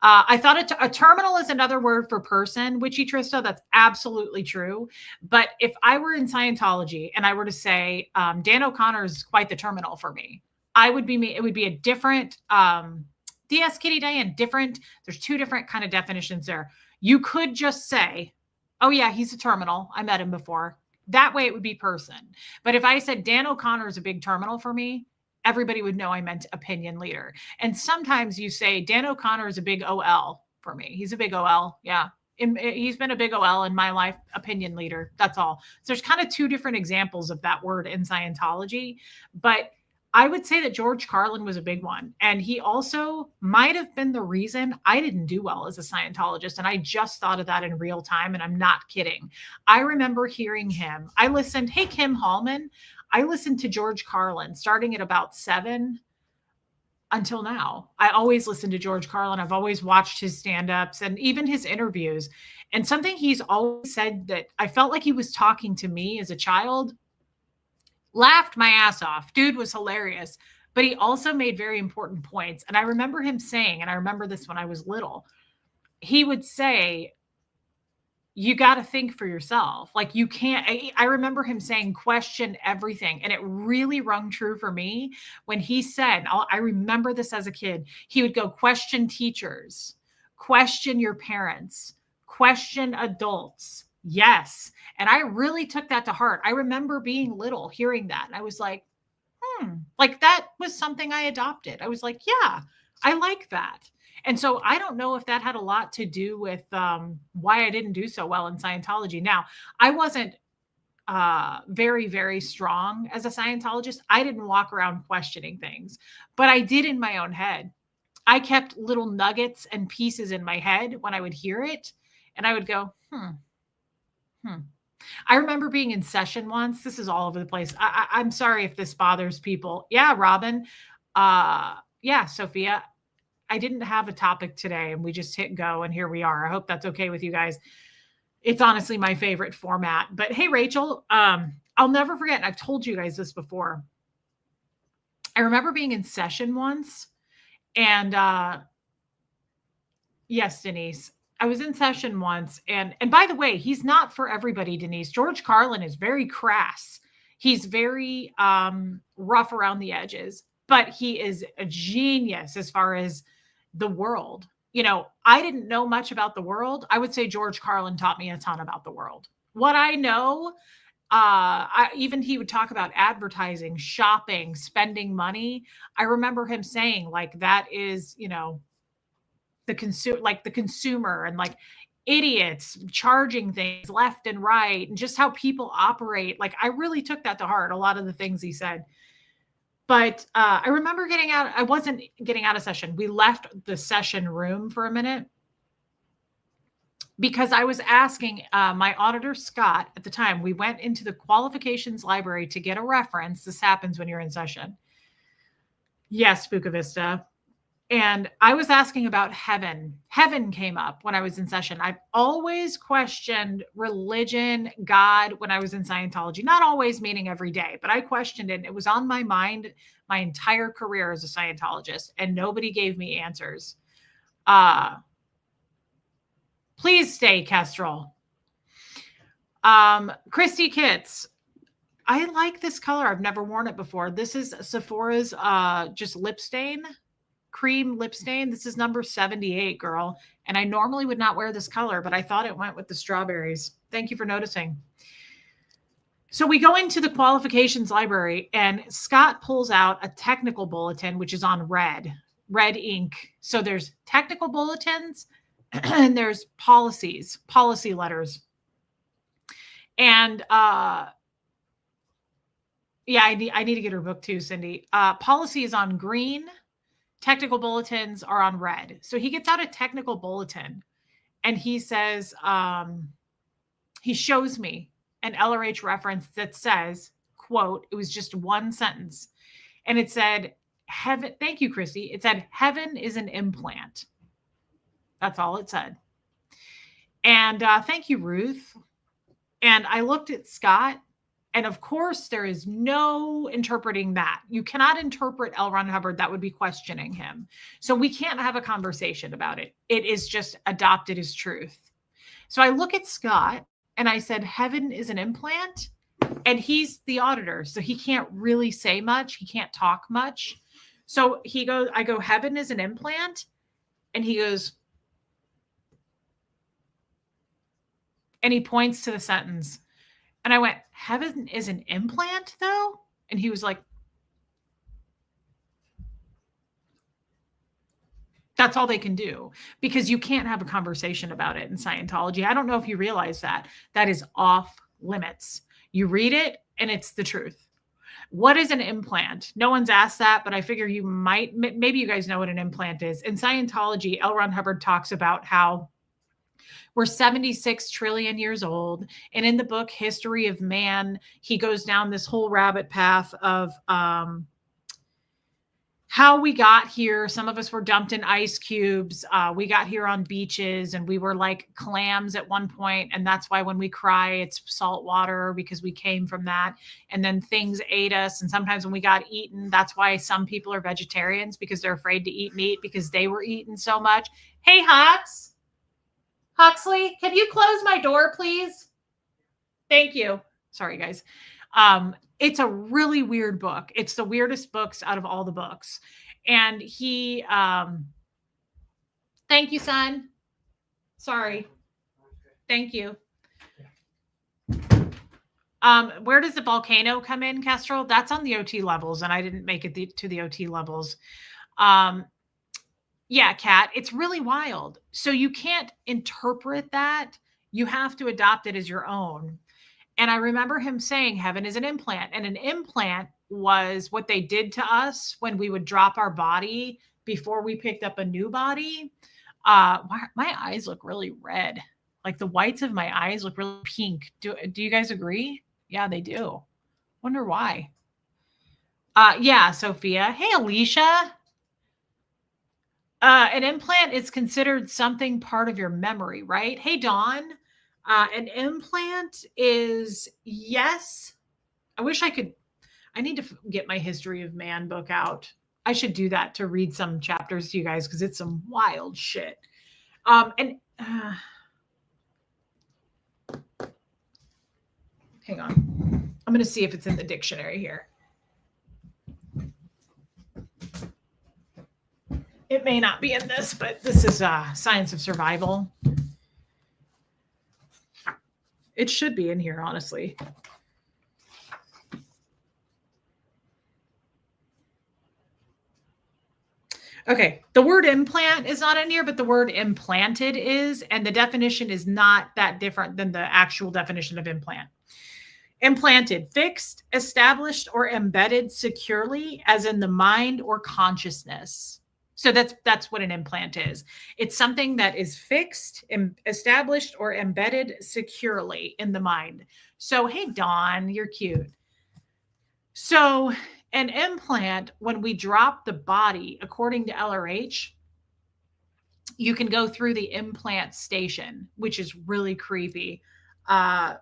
I thought a terminal is another word for person, Witchy Trista. That's absolutely true. But if I were in Scientology and I were to say, Dan O'Connor is quite the terminal for me, it would be a different DS Kitty Diane, different. There's two different kind of definitions there. You could just say, oh yeah, he's a terminal. I met him before. That way it would be person. But if I said Dan O'Connor is a big terminal for me, everybody would know I meant opinion leader. And sometimes you say Dan O'Connor is a big OL for me. He's a big OL. Yeah. He's been a big OL in my life, opinion leader. That's all. So there's kind of two different examples of that word in Scientology. But I would say that George Carlin was a big one. And he also might have been the reason I didn't do well as a Scientologist. And I just thought of that in real time. And I'm not kidding. I remember hearing him. I listened. Hey, Kim Hallman. I listened to George Carlin starting at about 7 until now. I always listen to George Carlin. I've always watched his stand-ups and even his interviews. And something he's always said that I felt like he was talking to me as a child. Laughed my ass off. Dude was hilarious. But he also made very important points. And I remember him saying, and I remember this when I was little, he would say, you got to think for yourself. Like you can't, I remember him saying, question everything. And it really rung true for me when he said, I remember this as a kid, he would go question teachers, question your parents, question adults. Yes. And I really took that to heart. I remember being little, hearing that. And I was like, like that was something I adopted. I was like, yeah, I like that. And so I don't know if that had a lot to do with why I didn't do so well in Scientology. Now, I wasn't very, very strong as a Scientologist. I didn't walk around questioning things, but I did in my own head. I kept little nuggets and pieces in my head when I would hear it. And I would go, I remember being in session once. This is all over the place. I'm sorry if this bothers people. Yeah, Robin. Yeah, Sophia. I didn't have a topic today and we just hit go and here we are. I hope that's okay with you guys. It's honestly my favorite format. But hey, Rachel, I'll never forget. And I've told you guys this before. I remember being in session once and yes, Denise, I was in session once. And by the way, he's not for everybody, Denise. George Carlin is very crass. He's very rough around the edges, but he is a genius as far as the world. You know, I didn't know much about the world. I would say George Carlin taught me a ton about the world. What I know, even he would talk about advertising, shopping, spending money. I remember him saying like, that is, you know, the consumer and like idiots charging things left and right and just how people operate. Like I really took that to heart, a lot of the things he said. But I remember getting out. I wasn't getting out of session. We left the session room for a minute because I was asking my auditor, Scott, at the time. We went into the qualifications library to get a reference. This happens when you're in session. Yes, Buca Vista. And I was asking about heaven. Heaven came up when I was in session. I've always questioned religion, God, when I was in Scientology. Not always, meaning every day, but I questioned it. It was on my mind my entire career as a Scientologist, and nobody gave me answers. Please stay, Kestrel. Christy Kitts. I like this color. I've never worn it before. This is Sephora's just lip stain. Cream lip stain. This is number 78, girl. And I normally would not wear this color, but I thought it went with the strawberries. Thank you for noticing. So we go into the qualifications library and Scott pulls out a technical bulletin, which is on red ink. So there's technical bulletins and there's policy letters. And yeah, I need to get her book too, Cindy. Policy is on green. Technical bulletins are on red. So he gets out a technical bulletin and he says, he shows me an LRH reference that says, quote, it was just one sentence. And it said, heaven, thank you, Christy. It said, heaven is an implant. That's all it said. And thank you, Ruth. And I looked at Scott. And of course, there is no interpreting that. You cannot interpret L. Ron Hubbard. That would be questioning him. So we can't have a conversation about it. It is just adopted as truth. So I look at Scott and I said, heaven is an implant. And he's the auditor. So he can't really say much. He can't talk much. So he goes, I go, heaven is an implant. And he goes, and he points to the sentence. And I went, heaven is an implant though? And he was like, that's all they can do, because you can't have a conversation about it in Scientology. I don't know if you realize that. That is off limits. You read it and it's the truth. What is an implant? No one's asked that, but I figure you might, maybe you guys know what an implant is. In Scientology, L. Ron Hubbard talks about how we're 76 trillion years old. And in the book, History of Man, he goes down this whole rabbit path of how we got here. Some of us were dumped in ice cubes. We got here on beaches and we were like clams at one point. And that's why when we cry, it's salt water, because we came from that. And then things ate us. And sometimes when we got eaten, that's why some people are vegetarians, because they're afraid to eat meat because they were eaten so much. Hey, Huxley, can you close my door, please? Thank you. Sorry, guys. It's a really weird book. It's the weirdest books out of all the books. And he, thank you, son. Sorry. Thank you. Where does the volcano come in, Kestrel? That's on the OT levels, and I didn't make it to the OT levels. Yeah, Kat, it's really wild. So you can't interpret that. You have to adopt it as your own. And I remember him saying heaven is an implant, and an implant was what they did to us when we would drop our body before we picked up a new body. My eyes look really red. Like the whites of my eyes look really pink. Do you guys agree? Yeah, they do. Wonder why. Yeah, Sophia. Hey, Alicia. An implant is considered something part of your memory, right? Hey, Dawn. An implant is, yes. I wish I could. I need to get my History of Man book out. I should do that to read some chapters to you guys, because it's some wild shit. Hang on. I'm going to see if it's in the dictionary here. It may not be in this, but this is Science of Survival. It should be in here, honestly. Okay, the word implant is not in here, but the word implanted is, and the definition is not that different than the actual definition of implant. Implanted, fixed, established, or embedded securely, as in the mind or consciousness. So that's what an implant is. It's something that is fixed, established, or embedded securely in the mind. So, hey, Dawn, you're cute. So an implant, when we drop the body, according to LRH, you can go through the implant station, which is really creepy. And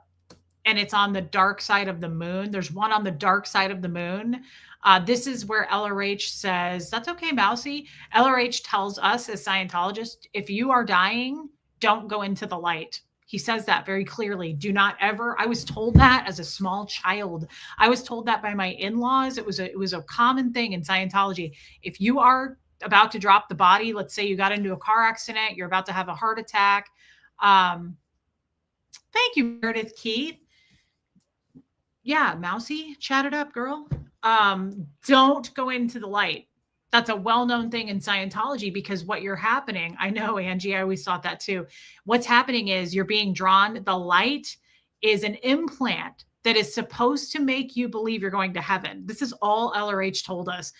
it's on the dark side of the moon. There's one on the dark side of the moon. This is where LRH says, that's okay, Mousy. LRH tells us as Scientologists, if you are dying, don't go into the light. He says that very clearly. Do not ever. I was told that as a small child. I was told that by my in-laws. It was a common thing in Scientology. If you are about to drop the body, let's say you got into a car accident, you're about to have a heart attack. Thank you, Meredith Keith. Yeah, Mousy, chat it up, girl. Don't go into the light. That's a well-known thing in Scientology, because what you're happening, I know, Angie, I always thought that too. What's happening is you're being drawn. The light is an implant that is supposed to make you believe you're going to heaven. This is all LRH told us.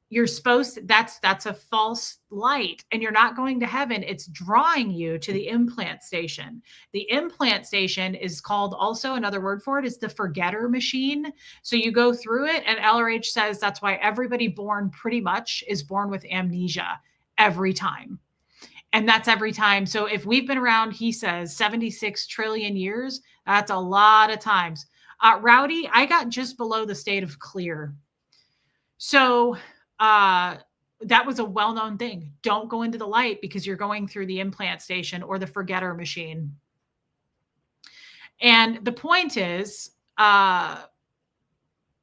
You're supposed to, that's a false light, and you're not going to heaven. It's drawing you to the implant station. The implant station is called, also another word for it is the forgetter machine. So you go through it, and LRH says that's why everybody born pretty much is born with amnesia every time. And that's every time. So if we've been around, he says 76 trillion years, that's a lot of times. Rowdy, I got just below the state of clear. So that was a well-known thing. Don't go into the light, because you're going through the implant station or the forgetter machine. And the point is,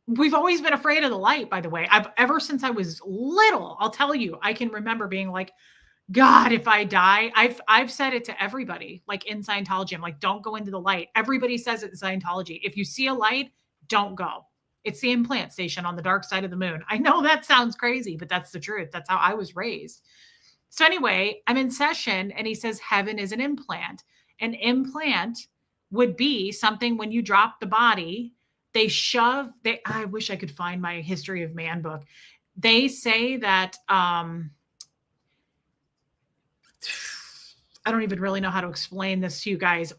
We've always been afraid of the light, by the way. Ever since I was little, I'll tell you, I can remember being like, God, if I die, I've said it to everybody, like in Scientology. I'm like, don't go into the light. Everybody says it in Scientology. If you see a light, don't go. It's the implant station on the dark side of the moon. I know that sounds crazy, but that's the truth. That's how I was raised. So anyway, I'm in session and he says, heaven is an implant. An implant would be something when you drop the body, I wish I could find my History of Man book. They say that, I don't even really know how to explain this to you guys.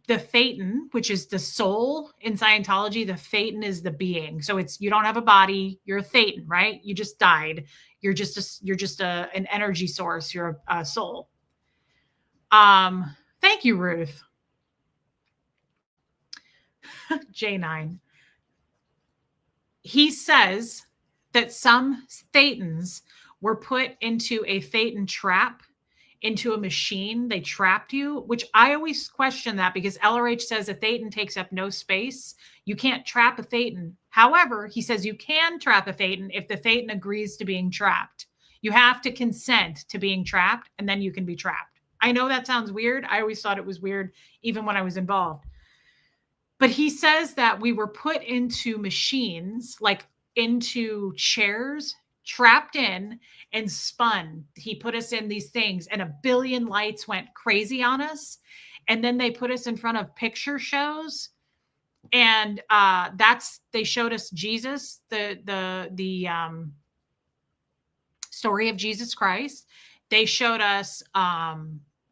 The Thetan, which is the soul in Scientology, the Thetan is the being. So you don't have a body, you're a Thetan, right? You just died. You're just an energy source. You're a soul. Thank you, Ruth. J9. He says that some Thetans were put into a Thetan trap, into a machine. They trapped you, which I always question that because LRH says a Thetan takes up no space. You can't trap a Thetan. However, he says you can trap a Thetan if the Thetan agrees to being trapped. You have to consent to being trapped, and then you can be trapped. I know that sounds weird. I always thought it was weird, even when I was involved. But he says that we were put into machines, like into chairs, trapped in and spun. He put us in these things and a billion lights went crazy on us. And then they put us in front of picture shows. And they showed us Jesus, the story of Jesus Christ. They showed us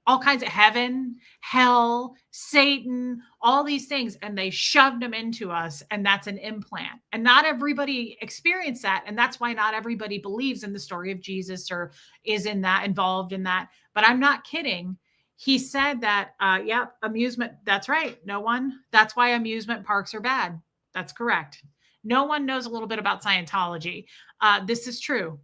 all kinds of heaven, hell, Satan, all these things, and they shoved them into us, and that's an implant. And not everybody experienced that, and that's why not everybody believes in the story of Jesus or is involved in that. But I'm not kidding. He said that, amusement, that's right. That's why amusement parks are bad. That's correct. No one knows a little bit about Scientology. This is true.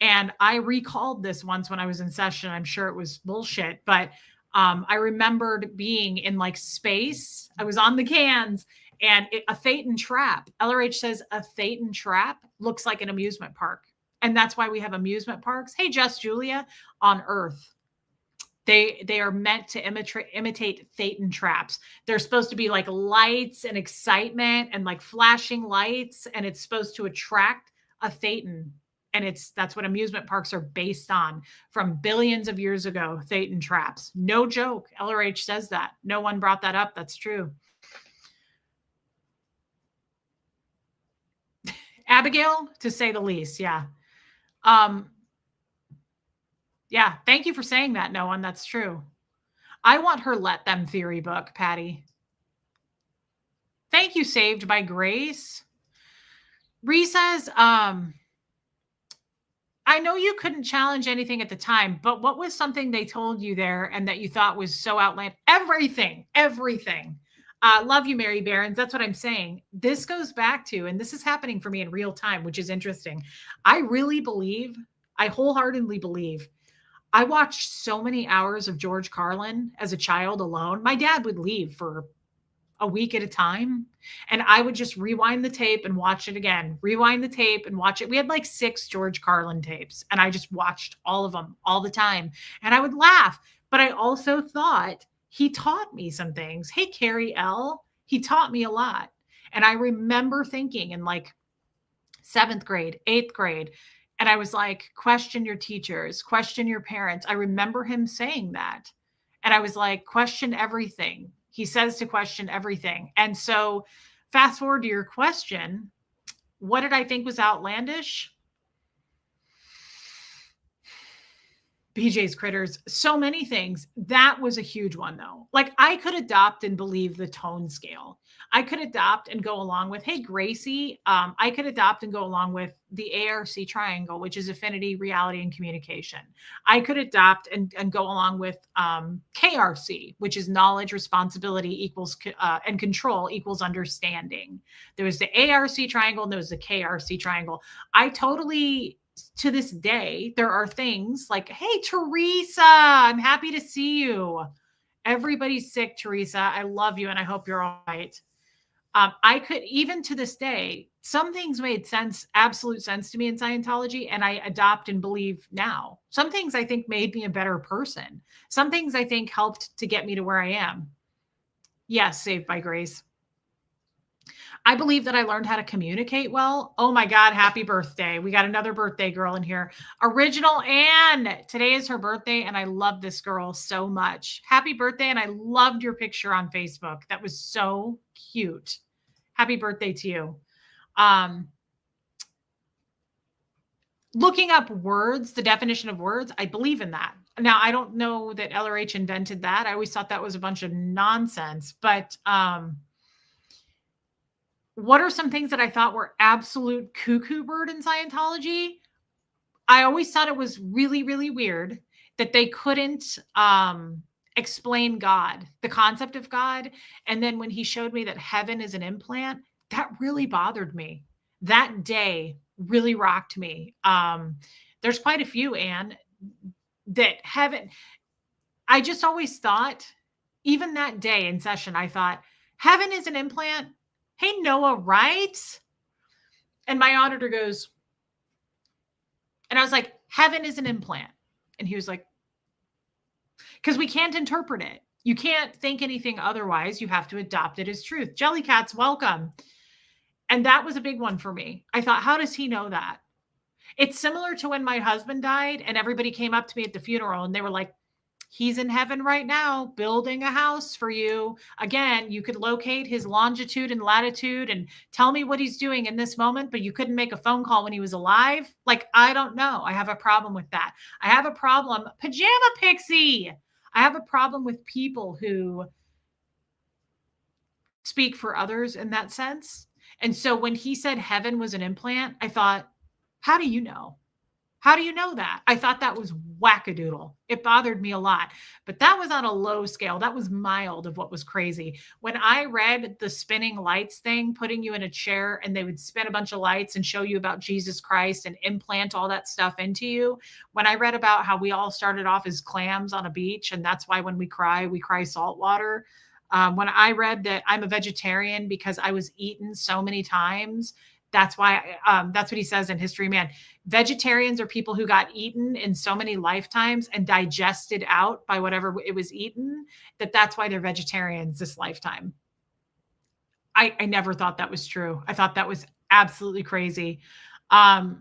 And I recalled this once when I was in session. I'm sure it was bullshit, but I remembered being in like space. I was on the cans and a Thetan trap. LRH says a Thetan trap looks like an amusement park. And that's why we have amusement parks. Hey, Just Julia, on Earth. They are meant to imitate Thetan traps. They're supposed to be like lights and excitement and like flashing lights. And it's supposed to attract a Thetan. And that's what amusement parks are based on from billions of years ago, Thetan traps. No joke. LRH says that. No one brought that up. That's true. Abigail, to say the least. Yeah. Yeah. Thank you for saying that, no one. That's true. I want her Let Them theory book, Patty. Thank you, Saved by Grace. Ree says, I know you couldn't challenge anything at the time, but what was something they told you there and that you thought was so outlandish? Everything. Love you, Mary Barons. That's what I'm saying. This goes back to, and this is happening for me in real time, which is interesting. I wholeheartedly believe, I watched so many hours of George Carlin as a child alone. My dad would leave for a week at a time. And I would just rewind the tape and watch it again, rewind the tape and watch it. We had like 6 George Carlin tapes and I just watched all of them all the time. And I would laugh, but I also thought he taught me some things. Hey, Carrie L, he taught me a lot. And I remember thinking in like 7th grade, 8th grade, and I was like, question your teachers, question your parents. I remember him saying that. And I was like, question everything. He says to question everything. And so fast forward to your question, what did I think was outlandish? BJ's Critters, so many things. That was a huge one though. Like I could adopt and believe the tone scale. I could adopt and go along with, hey, Gracie, I could adopt and go along with the ARC triangle, which is affinity, reality, and communication. I could adopt and go along with KRC, which is knowledge, responsibility equals and control equals understanding. There was the ARC triangle and there was the KRC triangle. I totally, to this day, there are things like, hey, Teresa, I'm happy to see you. Everybody's sick, Teresa. I love you and I hope you're all right. I could, even to this day, some things made sense, absolute sense to me in Scientology, and I adopt and believe now. Some things I think made me a better person. Some things I think helped to get me to where I am. Yes, saved by grace. I believe that I learned how to communicate well. Oh my God, happy birthday. We got another birthday girl in here. Original Anne. Today is her birthday, and I love this girl so much. Happy birthday, and I loved your picture on Facebook. That was so cute. Happy birthday to you. Looking up words, the definition of words, I believe in that. Now, I don't know that LRH invented that. I always thought that was a bunch of nonsense, but what are some things that I thought were absolute cuckoo bird in Scientology? I always thought it was really, really weird that they couldn't explain God, the concept of God. And then when he showed me that heaven is an implant, that really bothered me. That day really rocked me. There's quite a few, Anne, that heaven, I just always thought, even that day in session, I thought, heaven is an implant. Hey, Noah, right? And my auditor goes, and I was like, heaven is an implant. And he was like, because we can't interpret it. You can't think anything otherwise. You have to adopt it as truth. Jellycats, welcome. And that was a big one for me. I thought, how does he know that? It's similar to when my husband died and everybody came up to me at the funeral and they were like, he's in heaven right now, building a house for you. Again, you could locate his longitude and latitude and tell me what he's doing in this moment, but you couldn't make a phone call when he was alive. Like, I don't know. I have a problem with that. I have a problem. Pajama Pixie. I have a problem with people who speak for others in that sense. And so when he said heaven was an implant, I thought, how do you know? How do you know that? I thought that was wackadoodle. It bothered me a lot, but that was on a low scale. That was mild of what was crazy. When I read the spinning lights thing, putting you in a chair and they would spin a bunch of lights and show you about Jesus Christ and implant all that stuff into you. When I read about how we all started off as clams on a beach, and that's why when we cry salt water. When I read that I'm a vegetarian because I was eaten so many times, that's why, that's what he says in History Man. Vegetarians are people who got eaten in so many lifetimes and digested out by whatever it was eaten, that's why they're vegetarians this lifetime. I never thought that was true. I thought that was absolutely crazy. Thank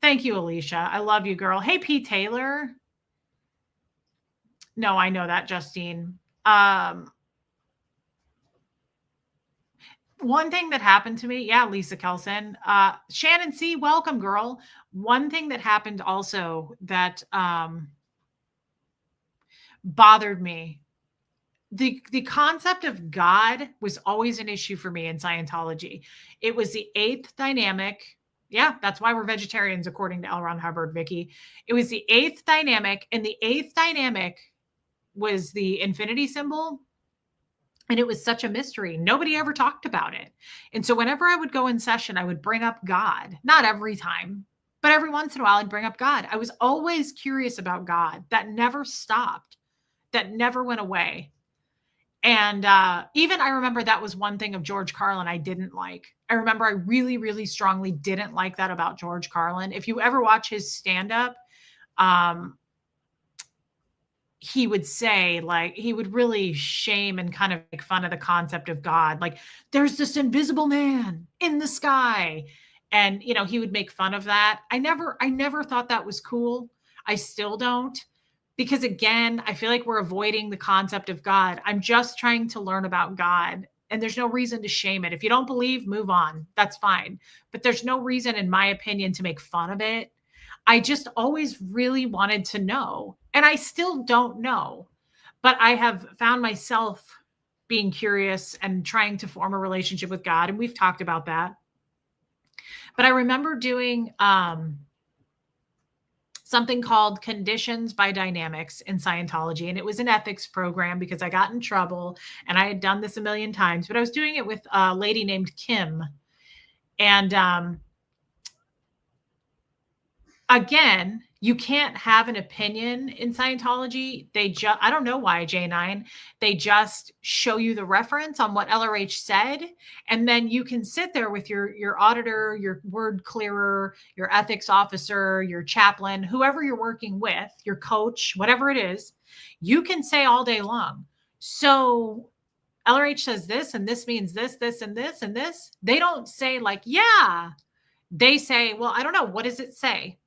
you, Alicia. I love you, girl. Hey, P. Taylor. No, I know that, Justine. One thing that happened to me, yeah, Lisa Kelson, Shannon C, welcome, girl. One thing that happened also that bothered me, the concept of God was always an issue for me in Scientology. It was the eighth dynamic. Yeah, that's why we're vegetarians, according to L. Ron Hubbard, Vicky. It was the eighth dynamic, and the eighth dynamic was the infinity symbol. And it was such a mystery. Nobody ever talked about it. And so whenever I would go in session, I would bring up God. Not every time, but every once in a while, I'd bring up God. I was always curious about God. That never stopped. That never went away. And even I remember that was one thing of George Carlin I didn't like. I remember I really, really strongly didn't like that about George Carlin. If you ever watch his stand-up, he would say, like, he would really shame and kind of make fun of the concept of God. Like, there's this invisible man in the sky. And, you know, he would make fun of that. I never thought that was cool. I still don't, because again, I feel like we're avoiding the concept of God. I'm just trying to learn about God, and there's no reason to shame it. If you don't believe, move on. That's fine. But there's no reason, in my opinion, to make fun of it. I just always really wanted to know. And I still don't know, but I have found myself being curious and trying to form a relationship with God. And we've talked about that. But I remember doing something called Conditions by Dynamics in Scientology. And it was an ethics program because I got in trouble, and I had done this a million times, but I was doing it with a lady named Kim. And again, You can't have an opinion in Scientology. I don't know why, J9, they just show you the reference on what LRH said. And then you can sit there with your auditor, your word clearer, your ethics officer, your chaplain, whoever you're working with, your coach, whatever it is, you can say all day long. So LRH says this, and this means this, this, and this, and this. They don't say like, yeah. They say, well, I don't know. What does it say?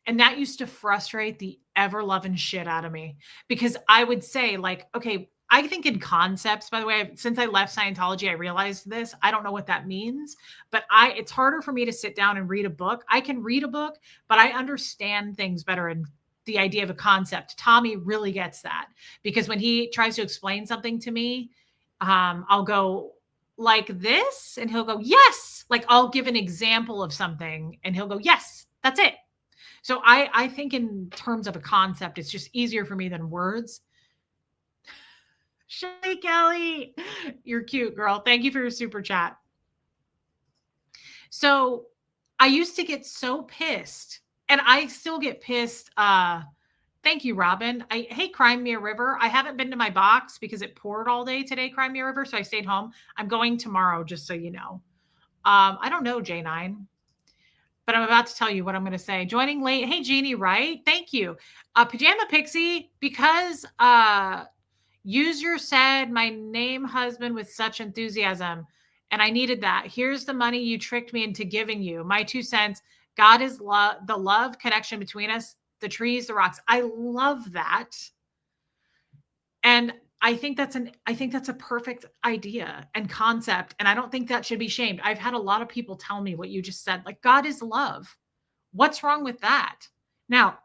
And that used to frustrate the ever loving shit out of me, because I would say like, okay, I think in concepts, by the way, since I left Scientology, I realized this. I don't know what that means, but it's harder for me to sit down and read a book. I can read a book, but I understand things better in the idea of a concept. Tommy really gets that, because when he tries to explain something to me, I'll go like this and he'll go, yes. Like I'll give an example of something and he'll go, yes, that's it. So I think in terms of a concept, it's just easier for me than words. Shelly Kelly, you're cute, girl. Thank you for your super chat. So I used to get so pissed, and I still get pissed. Thank you, Robin. Hey, Crime Me a River. I haven't been to my box because it poured all day today, Crime Me a River, so I stayed home. I'm going tomorrow, just so you know. I don't know, J9. But I'm about to tell you what I'm going to say. Joining late. Hey, Jeannie, right? Thank you. Pajama Pixie, because user said my name husband with such enthusiasm, and I needed that. Here's the money you tricked me into giving you. My 2 cents. God is love, the love connection between us, the trees, the rocks. I love that. And I think that's a perfect idea and concept. And I don't think that should be shamed. I've had a lot of people tell me what you just said, like God is love. What's wrong with that? Now,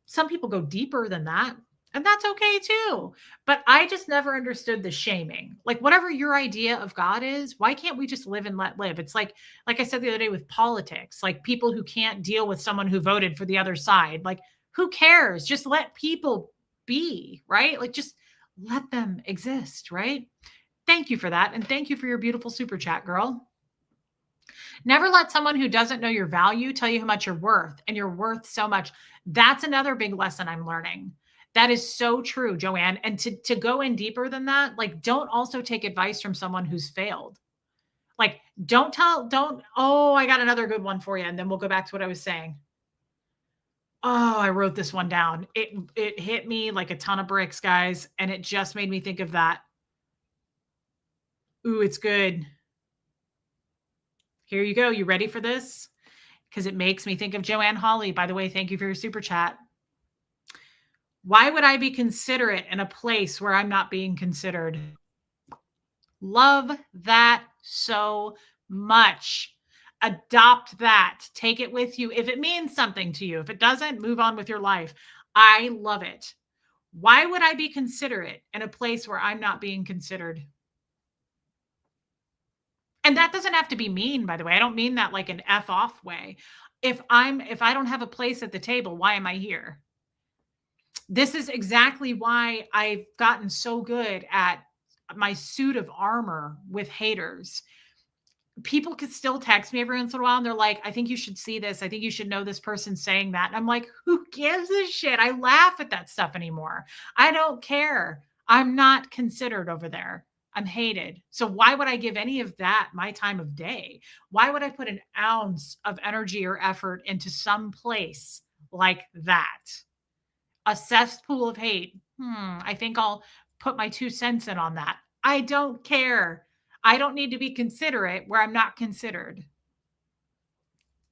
some people go deeper than that, and that's okay too. But I just never understood the shaming. Like whatever your idea of God is, why can't we just live and let live? It's like I said the other day with politics, like people who can't deal with someone who voted for the other side. Like who cares? Just let people be, right? Like just let them exist, right? Thank you for that. And thank you for your beautiful super chat, girl. Never let someone who doesn't know your value tell you how much you're worth, and you're worth so much. That's another big lesson I'm learning. That is so true, Joanne. And to go in deeper than that, like don't also take advice from someone who's failed. Like oh, I got another good one for you. And then we'll go back to what I was saying. Oh, I wrote this one down. It hit me like a ton of bricks, guys. And it just made me think of that. Ooh, it's good. Here you go. You ready for this? Because it makes me think of Joanne Hawley. By the way, thank you for your super chat. Why would I be considerate in a place where I'm not being considered? Love that so much. Adopt that. Take it with you if it means something to you. If it doesn't, move on with your life. I love it. Why would I be considerate in a place where I'm not being considered? And that doesn't have to be mean, by the way. I don't mean that like an F off way. If I don't have a place at the table, why am I here? This is exactly why I've gotten so good at my suit of armor with haters. People could still text me every once in a while and they're like, I think you should see this. I think you should know this person saying that. And I'm like, who gives a shit? I laugh at that stuff anymore. I don't care. I'm not considered over there. I'm hated. So why would I give any of that my time of day? Why would I put an ounce of energy or effort into some place like that? A cesspool of hate. I think I'll put my 2 cents in on that. I don't care. I don't need to be considerate where I'm not considered.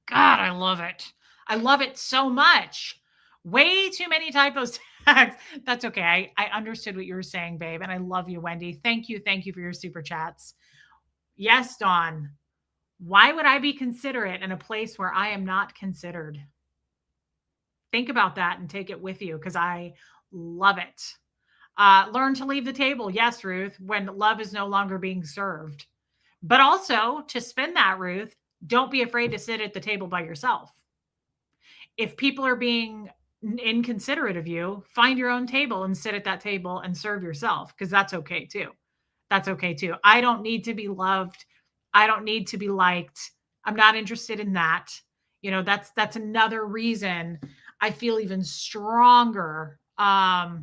God, I love it. I love it so much. Way too many typos. That's okay. I understood what you were saying, babe. And I love you, Wendy. Thank you. Thank you for your super chats. Yes, Dawn. Why would I be considerate in a place where I am not considered? Think about that and take it with you because I love it. Learn to leave the table. Yes, Ruth, when love is no longer being served. But also to spin that, Ruth, don't be afraid to sit at the table by yourself. If people are being inconsiderate of you, find your own table and sit at that table and serve yourself because that's okay too. That's okay too. I don't need to be loved. I don't need to be liked. I'm not interested in that. That's another reason I feel even stronger. Hey,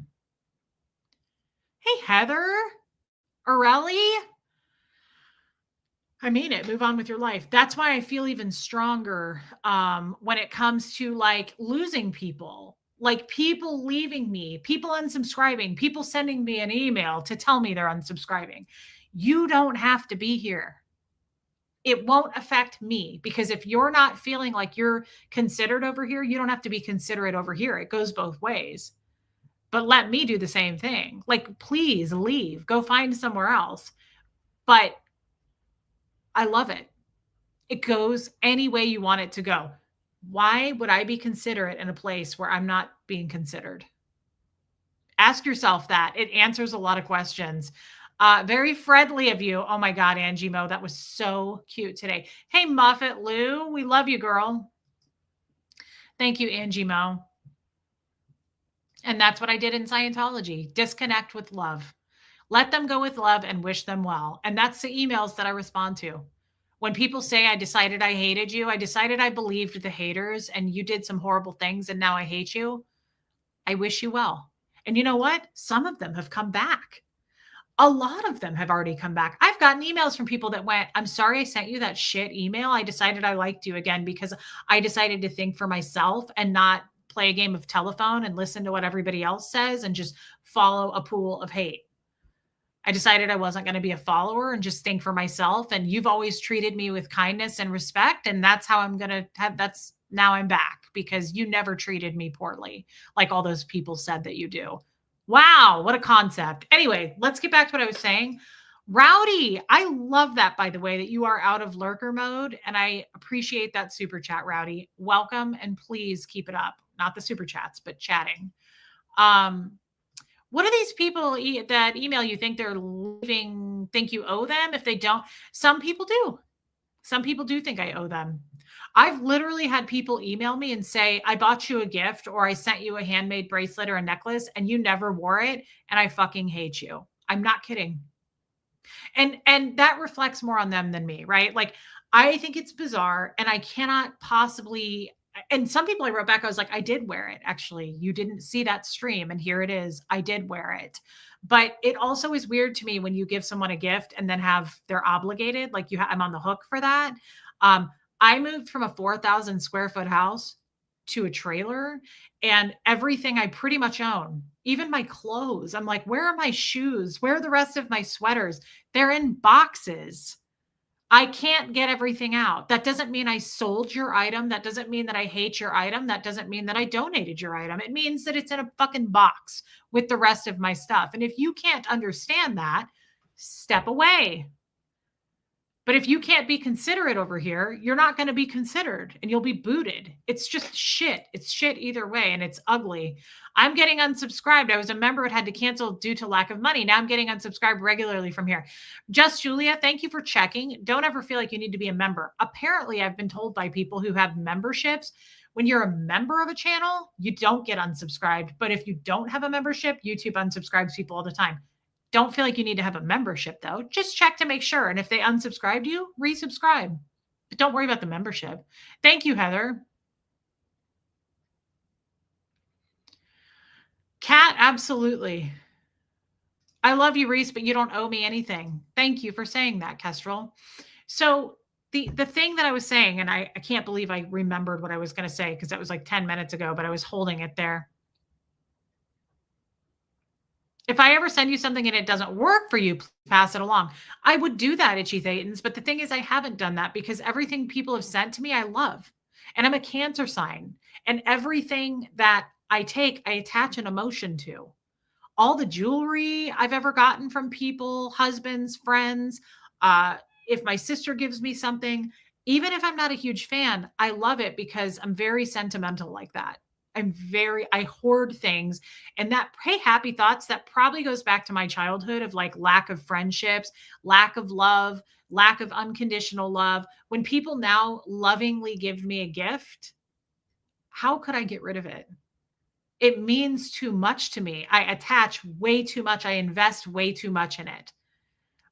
Heather, Orelli, I mean it. Move on with your life. That's why I feel even stronger when it comes to like losing people, like people leaving me, people unsubscribing, people sending me an email to tell me they're unsubscribing. You don't have to be here. It won't affect me, because if you're not feeling like you're considered over here, you don't have to be considerate over here. It goes both ways. But let me do the same thing. Like, please leave, go find somewhere else. But I love it. It goes any way you want it to go. Why would I be considerate in a place where I'm not being considered? Ask yourself that. It answers a lot of questions. Very friendly of you. Oh my God, Angie Mo, that was so cute today. Hey, Muffet Lou, we love you, girl. Thank you, Angie Mo. And that's what I did in Scientology. Disconnect with love. Let them go with love and wish them well. And that's the emails that I respond to. When people say, I decided I hated you, I decided I believed the haters and you did some horrible things and now I hate you, I wish you well. And you know what? Some of them have come back. A lot of them have already come back. I've gotten emails from people that went, I'm sorry I sent you that shit email. I decided I liked you again because I decided to think for myself and not play a game of telephone and listen to what everybody else says and just follow a pool of hate. I decided I wasn't going to be a follower and just think for myself. And you've always treated me with kindness and respect. And that's how I'm going to have, that's now I'm back because you never treated me poorly, like all those people said that you do. Wow. What a concept. Anyway, let's get back to what I was saying. Rowdy, I love that, by the way, that you are out of lurker mode. And I appreciate that super chat, Rowdy. Welcome. And please keep it up. Not the super chats, but chatting. What do these people that email you think they're leaving, think you owe them? If they don't, some people do. Some people do think I owe them. I've literally had people email me and say, I bought you a gift or I sent you a handmade bracelet or a necklace and you never wore it. And I fucking hate you. I'm not kidding. And that reflects more on them than me, right? Like, I think it's bizarre and I cannot possibly, and some people I wrote back, I was like, I did wear it. Actually, you didn't see that stream. And here it is. I did wear it. But it also is weird to me when you give someone a gift and then they're obligated. Like I'm on the hook for that. I moved from a 4,000 square foot house to a trailer and everything I pretty much own, even my clothes. I'm like, where are my shoes? Where are the rest of my sweaters? They're in boxes. I can't get everything out. That doesn't mean I sold your item. That doesn't mean that I hate your item. That doesn't mean that I donated your item. It means that it's in a fucking box with the rest of my stuff. And if you can't understand that, step away. But if you can't be considerate over here, you're not going to be considered and you'll be booted. It's just shit. It's shit either way. And it's ugly. I'm getting unsubscribed. I was a member. It had to cancel due to lack of money. Now I'm getting unsubscribed regularly from here. Just Julia, thank you for checking. Don't ever feel like you need to be a member. Apparently, I've been told by people who have memberships, when you're a member of a channel, you don't get unsubscribed. But if you don't have a membership, YouTube unsubscribes people all the time. Don't feel like you need to have a membership, though. Just check to make sure. And if they unsubscribed you, resubscribe. But don't worry about the membership. Thank you, Heather. Kat, absolutely. I love you, Reese, but you don't owe me anything. Thank you for saying that, Kestrel. So the thing that I was saying, and I can't believe I remembered what I was going to say because that was like 10 minutes ago, but I was holding it there. If I ever send you something and it doesn't work for you, please pass it along. I would do that, Itchy Thetans, but the thing is I haven't done that because everything people have sent to me, I love. And I'm a Cancer sign. And everything that I take, I attach an emotion to. All the jewelry I've ever gotten from people, husbands, friends, if my sister gives me something, even if I'm not a huge fan, I love it because I'm very sentimental like that. I hoard things, and that, hey, happy thoughts, that probably goes back to my childhood of like lack of friendships, lack of love, lack of unconditional love. When people now lovingly give me a gift, how could I get rid of it? It means too much to me. I attach way too much. I invest way too much in it.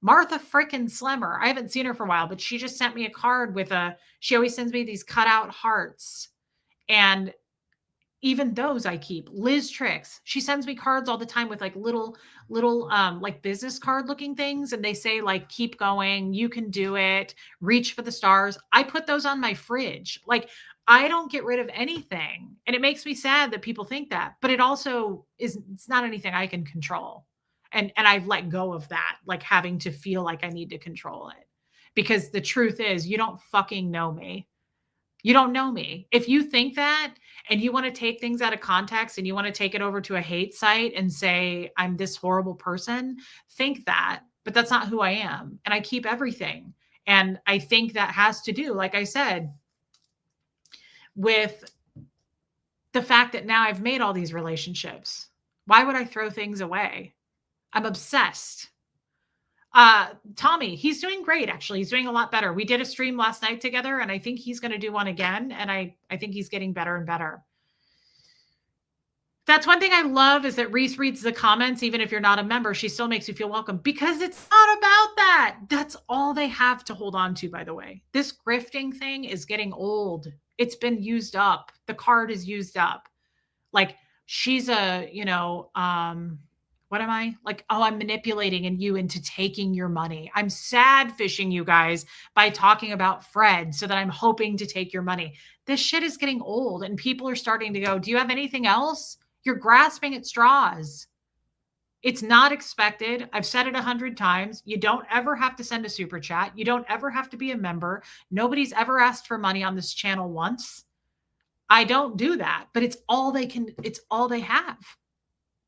Martha frickin' Slemmer. I haven't seen her for a while, but she just sent me a card with she always sends me these cutout hearts. And even those I keep. Liz Tricks, she sends me cards all the time with like little like business card looking things. And they say like, keep going, you can do it, reach for the stars. I put those on my fridge. Like I don't get rid of anything. And it makes me sad that people think that, but it also it's not anything I can control. And I've let go of that, like having to feel like I need to control it. Because the truth is, you don't fucking know me. You don't know me. If you think that and you want to take things out of context and you want to take it over to a hate site and say, I'm this horrible person, think that, but that's not who I am. And I keep everything. And I think that has to do, like I said, with the fact that now I've made all these relationships. Why would I throw things away? I'm obsessed. Tommy, he's doing great. Actually, he's doing a lot better. We did a stream last night together and I think he's going to do one again. And I think he's getting better and better. That's one thing I love is that Reese reads the comments. Even if you're not a member, she still makes you feel welcome because it's not about that. That's all they have to hold on to, by the way. This grifting thing is getting old. It's been used up. The card is used up. Like she's a, what am I like? Oh, I'm manipulating you into taking your money. I'm sad fishing you guys by talking about Fred so that I'm hoping to take your money. This shit is getting old and people are starting to go, do you have anything else? You're grasping at straws. It's not expected. I've said it 100 times. You don't ever have to send a super chat. You don't ever have to be a member. Nobody's ever asked for money on this channel once. I don't do that, but it's all they have.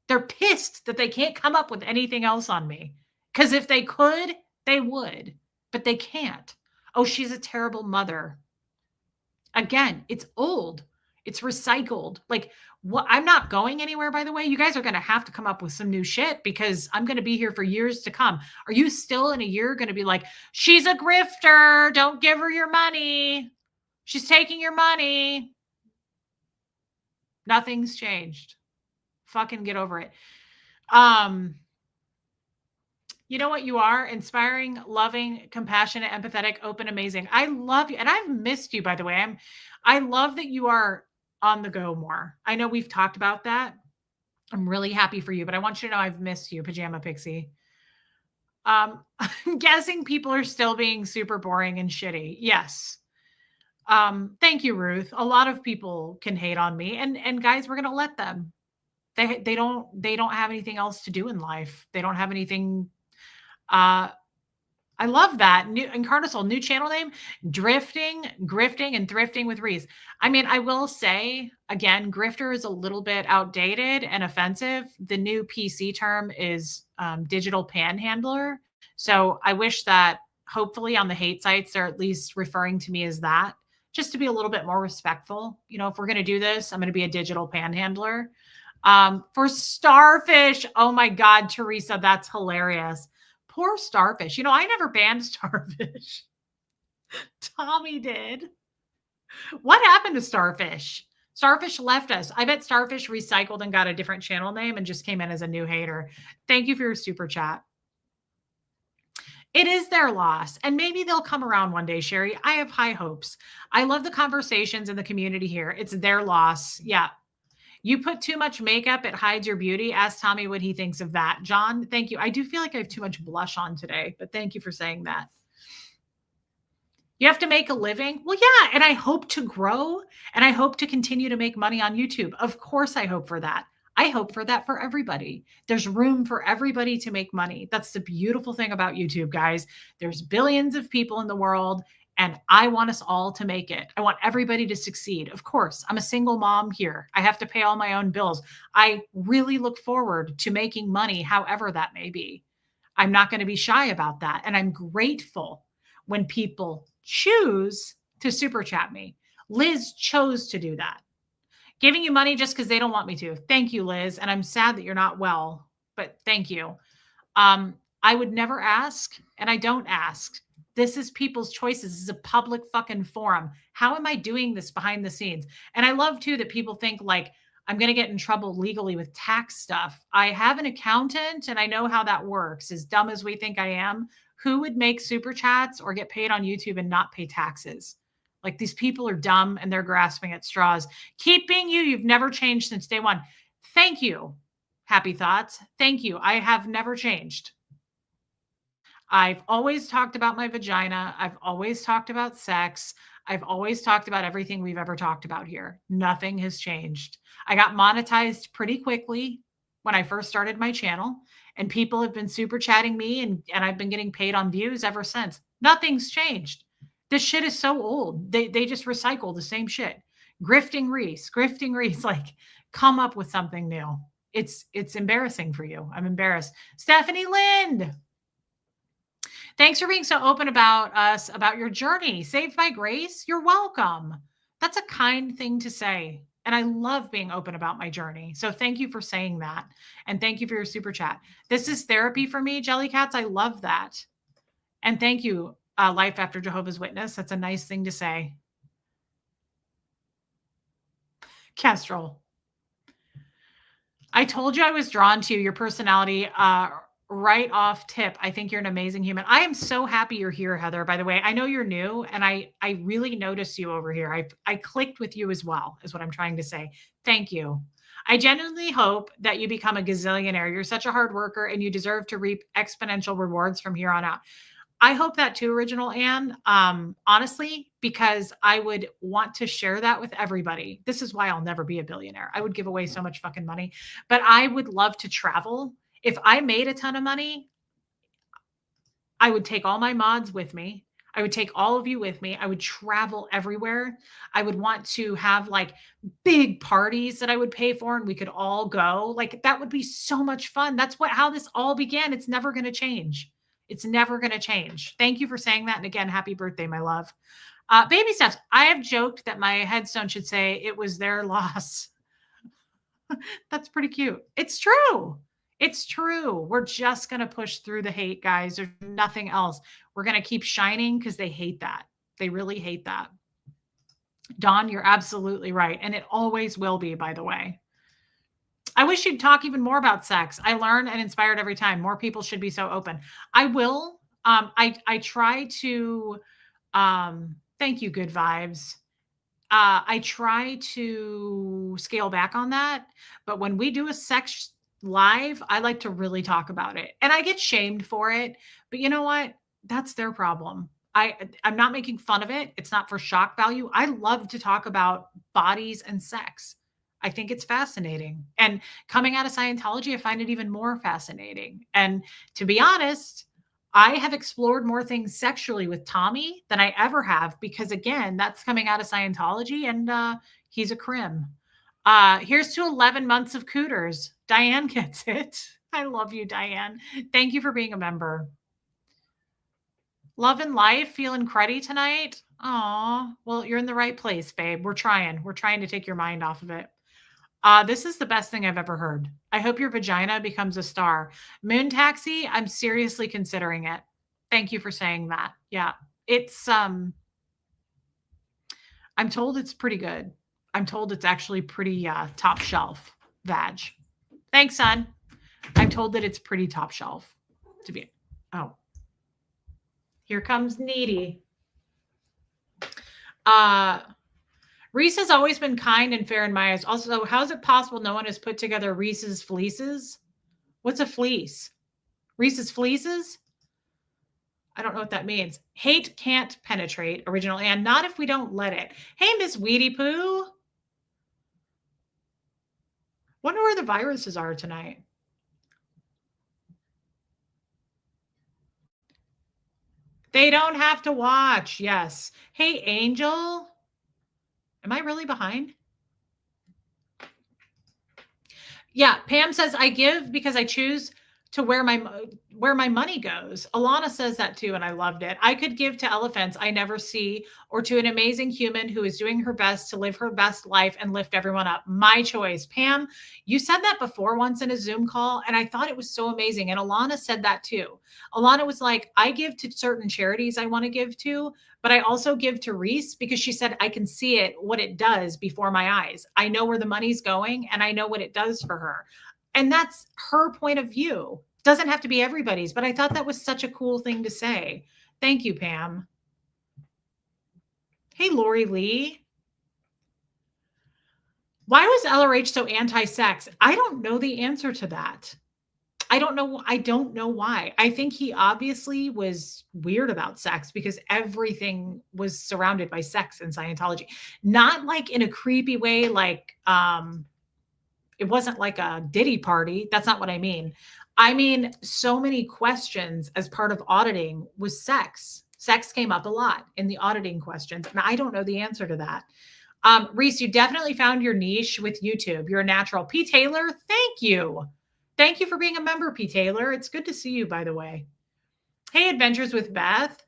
They're pissed that they can't come up with anything else on me. Because if they could, they would. But they can't. Oh, she's a terrible mother. Again, it's old. It's recycled. Like, what? I'm not going anywhere, by the way. You guys are going to have to come up with some new shit because I'm going to be here for years to come. Are you still in a year going to be like, she's a grifter. Don't give her your money. She's taking your money. Nothing's changed. Fucking get over it. You know what you are? Inspiring, loving, compassionate, empathetic, open, amazing. I love you. And I've missed you, by the way. I love that you are on the go more. I know we've talked about that. I'm really happy for you, but I want you to know I've missed you, Pajama Pixie. I'm guessing people are still being super boring and shitty. Yes. Thank you, Ruth. A lot of people can hate on me and guys, we're going to let them. They don't have anything else to do in life. They don't have anything. I love that. New Incarnasol, new channel name, Drifting, Grifting, and Thrifting with Reese. I mean, I will say again, grifter is a little bit outdated and offensive. The new PC term is digital panhandler. So I wish that hopefully on the hate sites, they're at least referring to me as that, just to be a little bit more respectful. If we're going to do this, I'm going to be a digital panhandler. For Starfish. Oh my God, Teresa, that's hilarious. Poor Starfish. I never banned Starfish. Tommy did. What happened to Starfish? Starfish left us. I bet Starfish recycled and got a different channel name and just came in as a new hater. Thank you for your super chat. It is their loss. And maybe they'll come around one day, Sherry. I have high hopes. I love the conversations in the community here. It's their loss. Yeah. You put too much makeup, it hides your beauty. Ask Tommy what he thinks of that. John, thank you. I do feel like I have too much blush on today, but thank you for saying that. You have to make a living? Well, yeah, and I hope to grow, and I hope to continue to make money on YouTube. Of course, I hope for that. I hope for that for everybody. There's room for everybody to make money. That's the beautiful thing about YouTube, guys. There's billions of people in the world, and I want us all to make it. I want everybody to succeed. Of course, I'm a single mom here. I have to pay all my own bills. I really look forward to making money, however that may be. I'm not going to be shy about that. And I'm grateful when people choose to super chat me. Liz chose to do that. Giving you money just because they don't want me to. Thank you, Liz. And I'm sad that you're not well, but thank you. I would never ask, and I don't ask. This is people's choices. This is a public fucking forum. How am I doing this behind the scenes? And I love too that people think like I'm going to get in trouble legally with tax stuff. I have an accountant and I know how that works. As dumb as we think I am, Who would make super chats or get paid on YouTube and not pay taxes? Like, these people are dumb and they're grasping at straws. Keep being you. You've never changed since day one. Thank you. Happy thoughts. Thank you. I have never changed. I've always talked about my vagina. I've always talked about sex. I've always talked about everything we've ever talked about here. Nothing has changed. I got monetized pretty quickly when I first started my channel, and people have been super chatting me, and I've been getting paid on views ever since. Nothing's changed. This shit is so old. They just recycle the same shit. Grifting Reese, like, come up with something new. It's embarrassing for you. I'm embarrassed. Stephanie Lind. Thanks for being so open about us, about your journey. Saved by grace. You're welcome. That's a kind thing to say. And I love being open about my journey. So thank you for saying that. And thank you for your super chat. This is therapy for me, Jellycats. I love that. And thank you, Life After Jehovah's Witness. That's a nice thing to say. Kestrel. I told you I was drawn to your personality right off tip. I think you're an amazing human. I am so happy you're here, Heather, by the way. I know you're new, and I really noticed you over here. I clicked with you as well, is what I'm trying to say. Thank you. I genuinely hope that you become a gazillionaire. You're such a hard worker, and you deserve to reap exponential rewards from here on out. I hope that too, Original Anne, honestly, because I would want to share that with everybody. This is why I'll never be a billionaire. I would give away so much fucking money, but I would love to travel. If I made a ton of money, I would take all my mods with me. I would take all of you with me. I would travel everywhere. I would want to have like big parties that I would pay for, and we could all go. Like, that would be so much fun. That's how this all began. It's never going to change. It's never going to change. Thank you for saying that. And again, happy birthday, my love. Baby steps. I have joked that my headstone should say it was their loss. That's pretty cute. It's true. It's true. We're just going to push through the hate, guys. There's nothing else. We're going to keep shining because they hate that. They really hate that. Dawn, you're absolutely right. And it always will be, by the way. I wish you'd talk even more about sex. I learn and inspired every time. More people should be so open. I will. I try to, thank you, good vibes. I try to scale back on that. But when we do a sex live, I like to really talk about it. And I get shamed for it. But you know what? That's their problem. I'm not making fun of it. It's not for shock value. I love to talk about bodies and sex. I think it's fascinating. And coming out of Scientology, I find it even more fascinating. And to be honest, I have explored more things sexually with Tommy than I ever have, because again, that's coming out of Scientology, and he's a crim. Here's to 11 months of cooters. Diane gets it. I love you, Diane. Thank you for being a member. Love and life, feeling cruddy tonight. Aw, well, you're in the right place, babe. We're trying to take your mind off of it. This is the best thing I've ever heard. I hope your vagina becomes a star. Moon Taxi, I'm seriously considering it. Thank you for saying that. Yeah, it's, I'm told it's pretty good. I'm told it's actually pretty top shelf vag. Thanks, son. I'm told that it's pretty top shelf to be. Oh, here comes Needy. Reese has always been kind and fair in my eyes. Also, how is it possible no one has put together Reese's fleeces? What's a fleece? Reese's fleeces? I don't know what that means. Hate can't penetrate, Original Anne. Not if we don't let it. Hey, Miss Weedy Poo. Wonder where the viruses are tonight. They don't have to watch. Yes. Hey, Angel. Am I really behind? Yeah, Pam says, I give because I choose to where my money goes. Alana says that too, and I loved it. I could give to elephants I never see, or to an amazing human who is doing her best to live her best life and lift everyone up. My choice. Pam, you said that before once in a Zoom call, and I thought it was so amazing. And Alana said that too. Alana was like, I give to certain charities I want to give to, but I also give to Reese because she said, I can see it, what it does before my eyes. I know where the money's going, and I know what it does for her. And that's her point of view. Doesn't have to be everybody's, but I thought that was such a cool thing to say. Thank you, Pam. Hey, Lori Lee. Why was LRH so anti-sex? I don't know the answer to that. I don't know. I don't know why. I think he obviously was weird about sex because everything was surrounded by sex in Scientology. Not like in a creepy way, like it wasn't like a Diddy party. That's not what I mean. I mean, so many questions as part of auditing was sex. Sex came up a lot in the auditing questions, and I don't know the answer to that. Reese, you definitely found your niche with YouTube. You're a natural. P. Taylor, thank you. Thank you for being a member, P. Taylor. It's good to see you, by the way. Hey, Adventures with Beth.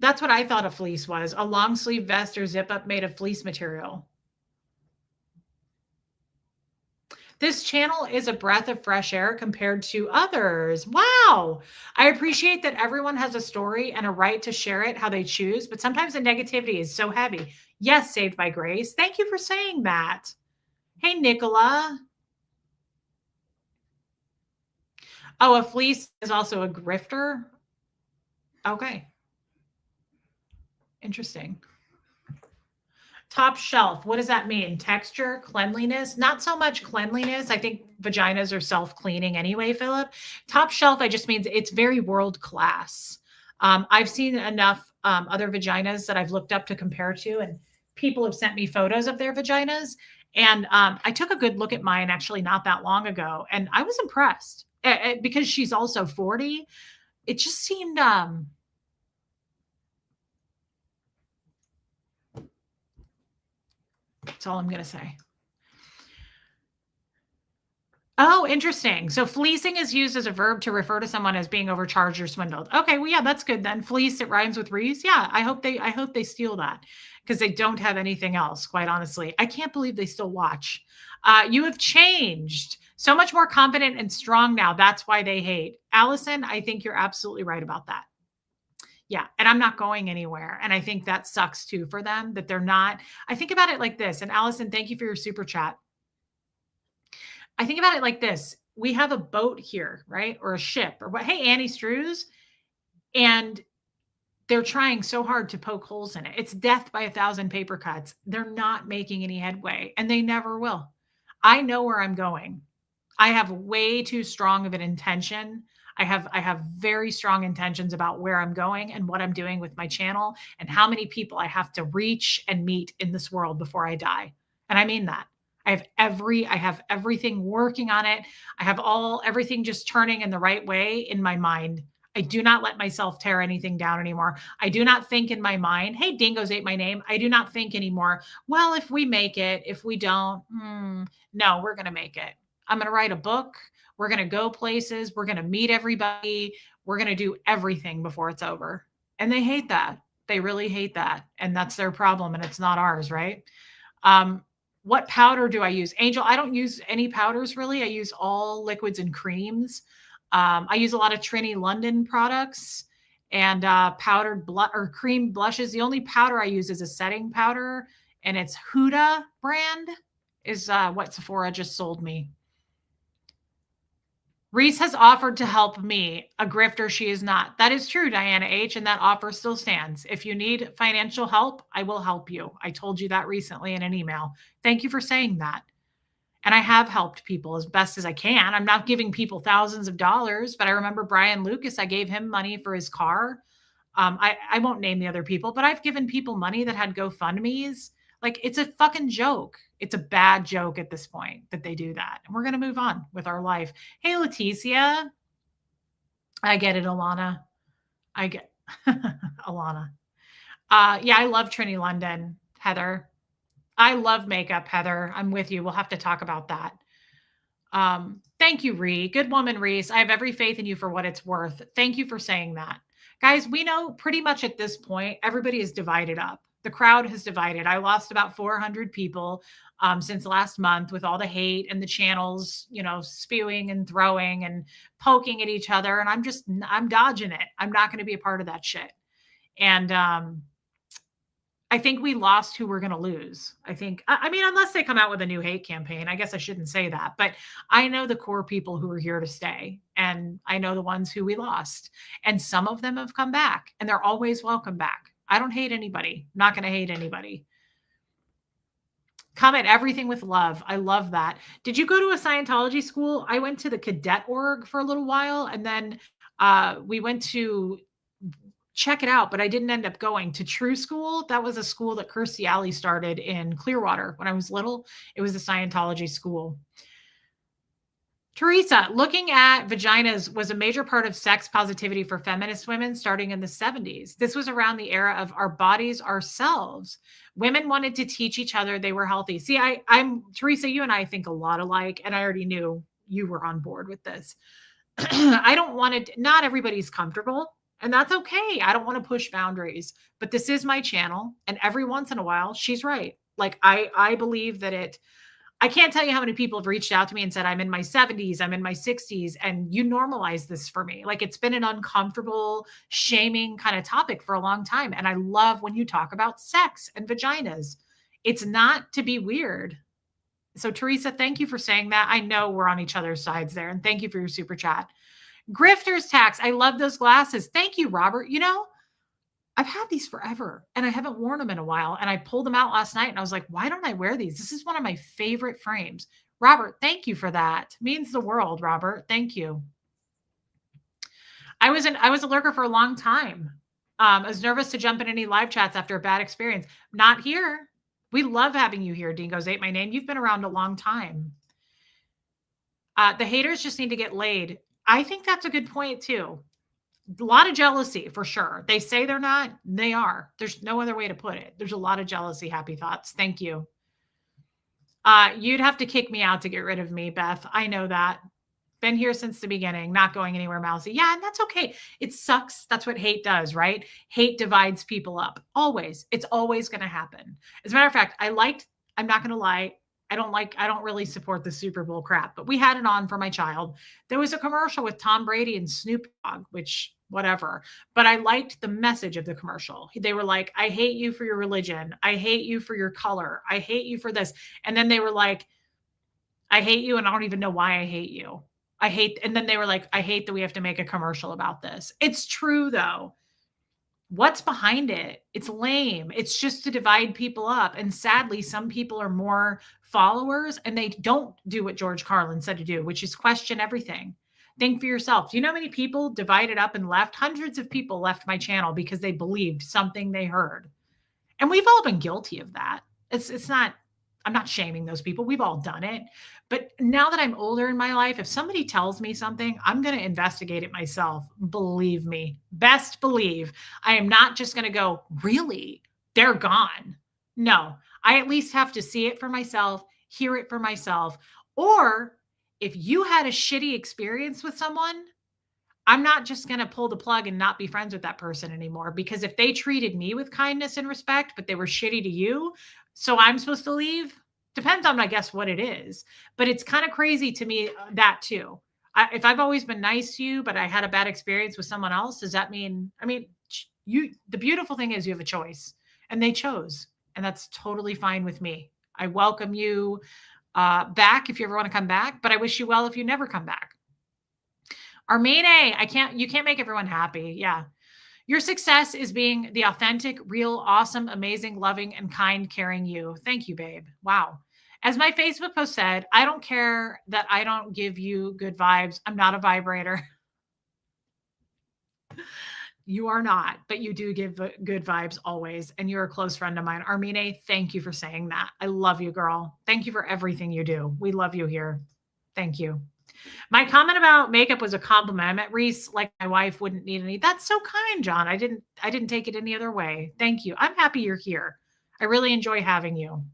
That's what I thought a fleece was. A long sleeve vest or zip up made of fleece material. This channel is a breath of fresh air compared to others. Wow. I appreciate that everyone has a story and a right to share it how they choose, but sometimes the negativity is so heavy. Yes, Saved by Grace. Thank you for saying that. Hey, Nicola. Oh, a fleece is also a grifter? Okay. Interesting. Top shelf. What does that mean? Texture, cleanliness? Not so much cleanliness. I think vaginas are self-cleaning anyway, Philip. Top shelf, I just means it's very world class. I've seen enough other vaginas that I've looked up to compare to, and people have sent me photos of their vaginas. And I took a good look at mine actually not that long ago, and I was impressed because she's also 40. It just seemed that's all I'm going to say. Oh, interesting. So fleecing is used as a verb to refer to someone as being overcharged or swindled. Okay, well, yeah, that's good then. Fleece, it rhymes with Reese. Yeah, I hope they steal that because they don't have anything else, quite honestly. I can't believe they still watch. You have changed. So much more confident and strong now. That's why they hate. Allison, I think you're absolutely right about that. Yeah. And I'm not going anywhere. And I think that sucks too for them that they're not. I think about it like this. And Allison, thank you for your super chat. I think about it like this. We have a boat here, right? Or a ship or what? Hey, Annie Strews. And they're trying so hard to poke holes in it. It's death by 1,000 paper cuts. They're not making any headway and they never will. I know where I'm going. I have way too strong of an intention. I have very strong intentions about where I'm going and what I'm doing with my channel and how many people I have to reach and meet in this world before I die. And I mean that. I have everything working on it. I have everything just turning in the right way in my mind. I do not let myself tear anything down anymore. I do not think in my mind, hey, dingoes ate my name. I do not think anymore. Well, if we make it, if we don't, no, we're going to make it. I'm going to write a book. We're going to go places. We're going to meet everybody. We're going to do everything before it's over. And they hate that. They really hate that. And that's their problem. And it's not ours, right? What powder do I use? Angel, I don't use any powders really. I use all liquids and creams. I use a lot of Trini London products and powdered or cream blushes. The only powder I use is a setting powder, and it's Huda brand is what Sephora just sold me. Reese has offered to help me, a grifter she is not. That is true, Diana H., and that offer still stands. If you need financial help, I will help you. I told you that recently in an email. Thank you for saying that. And I have helped people as best as I can. I'm not giving people thousands of dollars, but I remember Brian Lucas, I gave him money for his car. I won't name the other people, but I've given people money that had GoFundMes. Like, it's a fucking joke. It's a bad joke at this point that they do that. And we're going to move on with our life. Hey, Leticia. I get it, Alana. I get Alana. Yeah, I love Trini London, Heather. I love makeup, Heather. I'm with you. We'll have to talk about that. Thank you, Ree. Good woman, Reese. I have every faith in you for what it's worth. Thank you for saying that. Guys, we know pretty much at this point, everybody is divided up. The crowd has divided. I lost about 400 people since last month with all the hate and the channels, spewing and throwing and poking at each other. And I'm dodging it. I'm not going to be a part of that shit. And I I think we lost who we're going to lose. I mean, unless they come out with a new hate campaign, I guess I shouldn't say that, but I know the core people who are here to stay, and I know the ones who we lost, and some of them have come back, and they're always welcome back. I don't hate anybody. I'm not going to hate anybody. Come at everything with love. I love that. Did you go to a Scientology school? I went to the cadet org for a little while, and then we went to check it out, but I didn't end up going to True School. That was a school that Kirstie Alley started in Clearwater when I was little. It was a Scientology school. Teresa, looking at vaginas was a major part of sex positivity for feminist women starting in the 70s. This was around the era of our bodies ourselves. Women wanted to teach each other they were healthy. See, I'm Teresa, you and I think a lot alike, and I already knew you were on board with this. I don't want to, not everybody's comfortable. And that's okay. I don't want to push boundaries, but this is my channel. And every once in a while, she's right. Like I believe that I can't tell you how many people have reached out to me and said, I'm in my 70s, I'm in my 60s, and you normalize this for me. Like it's been an uncomfortable, shaming kind of topic for a long time. And I love when you talk about sex and vaginas. It's not to be weird. So Teresa, thank you for saying that. I know we're on each other's sides there. And thank you for your super chat. Grifter's tax. I love those glasses. Thank you, Robert. You know, I've had these forever and I haven't worn them in a while. And I pulled them out last night and I was like, why don't I wear these? This is one of my favorite frames. Robert, thank you for that. Means the world, Robert. Thank you. I was a lurker for a long time. I was nervous to jump in any live chats after a bad experience. Not here. We love having you here. Dingoes ate my name. You've been around a long time. The haters just need to get laid. I think that's a good point too. A lot of jealousy for sure. They say they're not, they are. There's no other way to put it. There's a lot of jealousy. Happy thoughts. Thank you. You'd have to kick me out to get rid of me, Beth. I know that. Been here since the beginning, not going anywhere, Mousy. Yeah, and that's okay. It sucks. That's what hate does, right? Hate divides people up. Always. It's always going to happen. As a matter of fact, I'm not going to lie, I don't really support the Super Bowl crap, but we had it on for my child. There was a commercial with Tom Brady and Snoop Dogg, which whatever, but I liked the message of the commercial. They were like, I hate you for your religion. I hate you for your color. I hate you for this. And then they were like, I hate you and I don't even know why I hate you. And then they were like, I hate that we have to make a commercial about this. It's true though. What's behind it? It's lame. It's just to divide people up. And sadly, some people are more followers and they don't do what George Carlin said to do, which is question everything. Think for yourself. Do you know how many people divided up and left? Hundreds of people left my channel because they believed something they heard. And we've all been guilty of that. It's not, I'm not shaming those people. We've all done it. But now that I'm older in my life, if somebody tells me something, I'm going to investigate it myself. Believe me, best believe. I am not just going to go, really? They're gone. No, I at least have to see it for myself, hear it for myself. Or if you had a shitty experience with someone, I'm not just going to pull the plug and not be friends with that person anymore. Because if they treated me with kindness and respect, but they were shitty to you, so I'm supposed to leave? Depends on, I guess, what it is. But it's kind of crazy to me that too. If I've always been nice to you, but I had a bad experience with someone else, does that mean, the beautiful thing is you have a choice and they chose. And that's totally fine with me. I welcome you back if you ever want to come back, but I wish you well if you never come back. Armene, you can't make everyone happy. Yeah. Your success is being the authentic, real, awesome, amazing, loving, and kind, caring you. Thank you, babe. Wow. As my Facebook post said, I don't care that I don't give you good vibes. I'm not a vibrator. You are not, but you do give good vibes always. And you're a close friend of mine. Armine, thank you for saying that. I love you, girl. Thank you for everything you do. We love you here. Thank you. My comment about makeup was a compliment. I met Reese like my wife wouldn't need any. That's so kind, John. I didn't take it any other way. Thank you. I'm happy you're here. I really enjoy having you.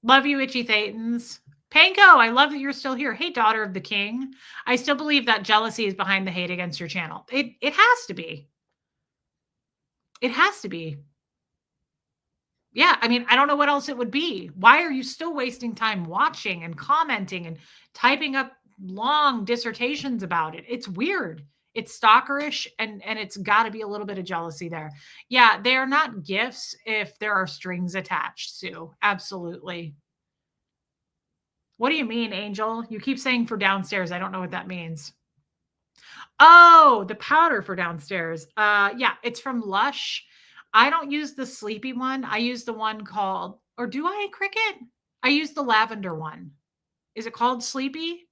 Love you, Itchy Thetans. Panko, I love that you're still here. Hey, daughter of the king. I still believe that jealousy is behind the hate against your channel. It has to be. It has to be. Yeah, I don't know what else it would be. Why are you still wasting time watching and commenting and typing up long dissertations about it? It's weird. It's stalkerish, and it's got to be a little bit of jealousy there. Yeah, they are not gifts if there are strings attached, Sue. Absolutely. What do you mean, Angel? You keep saying for downstairs. I don't know what that means. Oh, the powder for downstairs. Yeah, it's from Lush. I don't use the sleepy one. I use the one called, or do I, Cricket? I use the lavender one. Is it called Sleepy?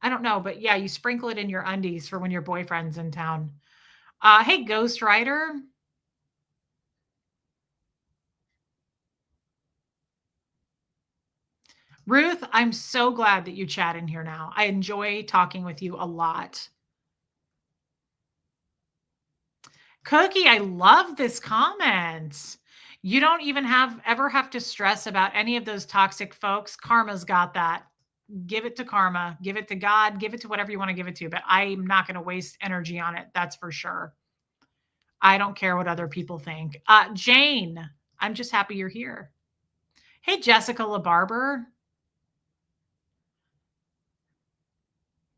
I don't know, but yeah, you sprinkle it in your undies for when your boyfriend's in town. Hey, Ghost Rider. Ruth, I'm so glad that you chat in here now. I enjoy talking with you a lot. Cookie, I love this comment. You don't even ever have to stress about any of those toxic folks. Karma's got that. Give it to karma, give it to God, give it to whatever you want to give it to, but I'm not going to waste energy on it. That's for sure. I don't care what other people think. Jane, I'm just happy you're here. Hey, Jessica LaBarber.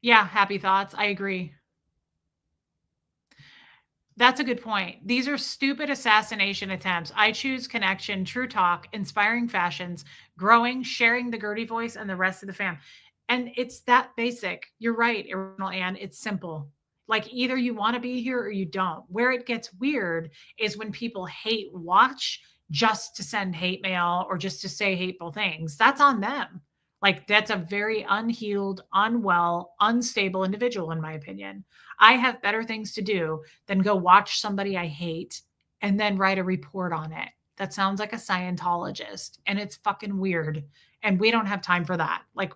Yeah, happy thoughts. I agree. That's a good point. These are stupid assassination attempts. I choose connection, true talk, inspiring fashions, growing, sharing the Gertie voice, and the rest of the fam. And it's that basic. You're right, Original Ann. It's simple. Like either you want to be here or you don't. Where it gets weird is when people hate watch just to send hate mail or just to say hateful things. That's on them. Like that's a very unhealed, unwell, unstable individual, in my opinion. I have better things to do than go watch somebody I hate and then write a report on it. That sounds like a Scientologist and it's fucking weird. And we don't have time for that. Like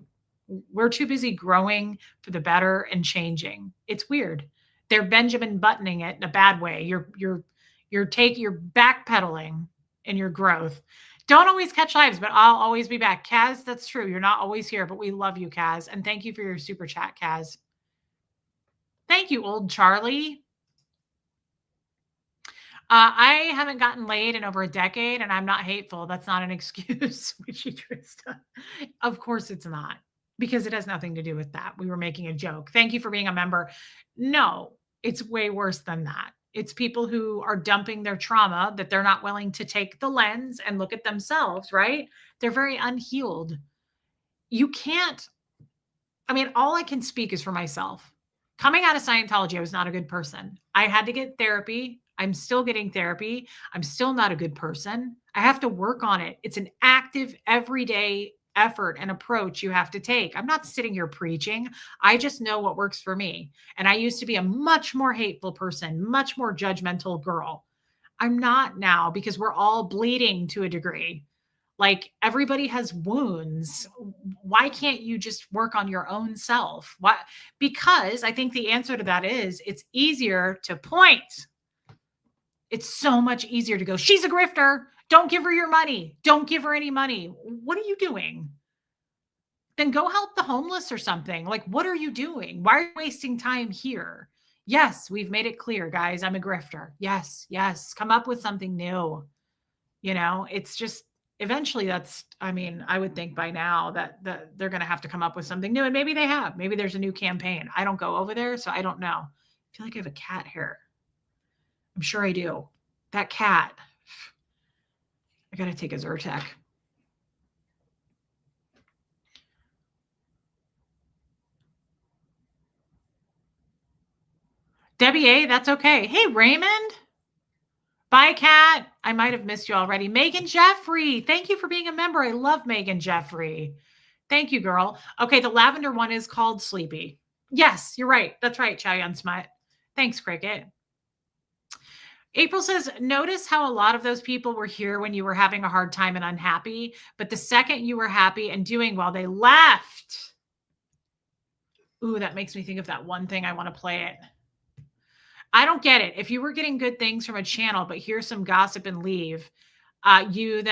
we're too busy growing for the better and changing. It's weird. They're Benjamin buttoning it in a bad way. You're backpedaling in your growth. Don't always catch lives, but I'll always be back. Kaz, that's true. You're not always here, but we love you, Kaz. And thank you for your super chat, Kaz. Thank you, old Charlie. I haven't gotten laid in over a decade, and I'm not hateful. That's not an excuse, Witchy Trista. Of course it's not, because it has nothing to do with that. We were making a joke. Thank you for being a member. No, it's way worse than that. It's people who are dumping their trauma that they're not willing to take the lens and look at themselves, right? They're very unhealed. You can't, I mean, all I can speak is for myself. Coming out of Scientology, I was not a good person. I had to get therapy. I'm still getting therapy. I'm still not a good person. I have to work on it. It's an active, everyday effort and approach you have to take. I'm not sitting here preaching. I just know what works for me. And I used to be a much more hateful person, much more judgmental girl. I'm not now because we're all bleeding to a degree. Like everybody has wounds. Why can't you just work on your own self? Why? Because I think the answer to that is it's easier to point. It's so much easier to go, she's a grifter. Don't give her your money. Don't give her any money. What are you doing? Then go help the homeless or something. Like, what are you doing? Why are you wasting time here? Yes, we've made it clear, guys. I'm a grifter. Yes, yes. Come up with something new. You know, it's just, eventually that's, I mean, I would think by now that they're going to have to come up with something new. And maybe they have. Maybe there's a new campaign. I don't go over there, so I don't know. I feel like I have a cat here. I'm sure I do. That cat. I got to take a Zyrtec. Debbie A., that's okay. Hey, Raymond. Bye, Kat. I might have missed you already. Megan Jeffrey. Thank you for being a member. I love Megan Jeffrey. Thank you, girl. Okay, the lavender one is called Sleepy. Yes, you're right. That's right, Chow Yun Smut. Thanks, Cricket. April says, notice how a lot of those people were here when you were having a hard time and unhappy, but the second you were happy and doing well, they left. Ooh, that makes me think of that one thing. I want to play it. I don't get it. If you were getting good things from a channel, but here's some gossip and leave, you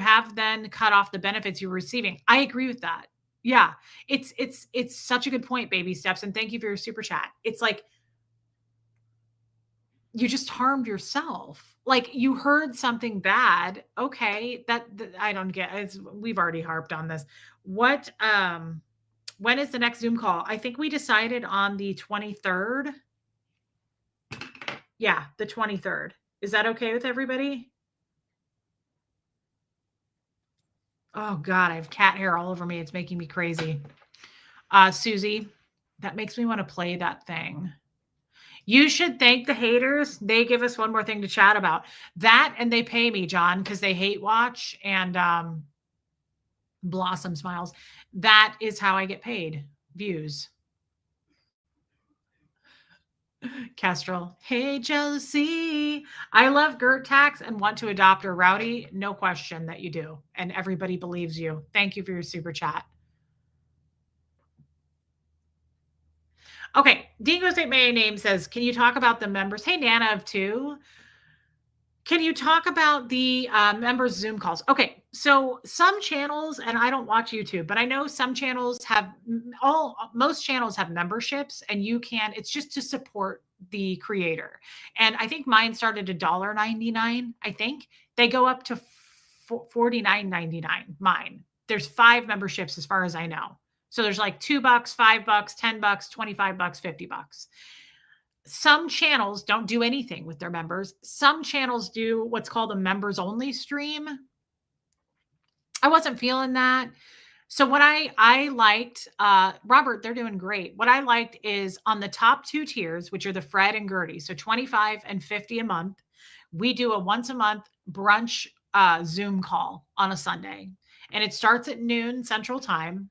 have cut off the benefits you were receiving. I agree with that. Yeah, it's such a good point, Baby Steps, and thank you for your super chat. It's like you just harmed yourself. Like you heard something bad. Okay, that I don't get. We've already harped on this. What When is the next Zoom call? I think we decided on the 23rd. Yeah, the 23rd. Is that okay with everybody? Oh God, I have cat hair all over me. It's making me crazy. Susie, that makes me want to play that thing. You should thank the haters. They give us one more thing to chat about. That, and they pay me, John, because they hate watch and Blossom Smiles. That is how I get paid. Views. Kestrel, hey, jealousy. I love Gert Tax and want to adopt her. Rowdy, no question that you do. And everybody believes you. Thank you for your super chat. Okay, Dingo St. May Name says, can you talk about the members? Hey, Nana of two. Can you talk about the members Zoom calls? Okay, so some channels, and I don't watch YouTube, but I know some channels have most channels have memberships, and you can. It's just to support the creator. And I think mine started $1.99. I think they go up to $49.99. Mine. There's 5 memberships as far as I know. So there's like $2, $5, $10, $25, $50. Some channels don't do anything with their members. Some channels do what's called a members only stream. I wasn't feeling that. So what I liked, Robert, they're doing great. What I liked is on the top 2 tiers, which are the Fred and Gertie, so 25 and 50 a month, we do a once a month brunch Zoom call on a Sunday. And it starts at noon Central Time.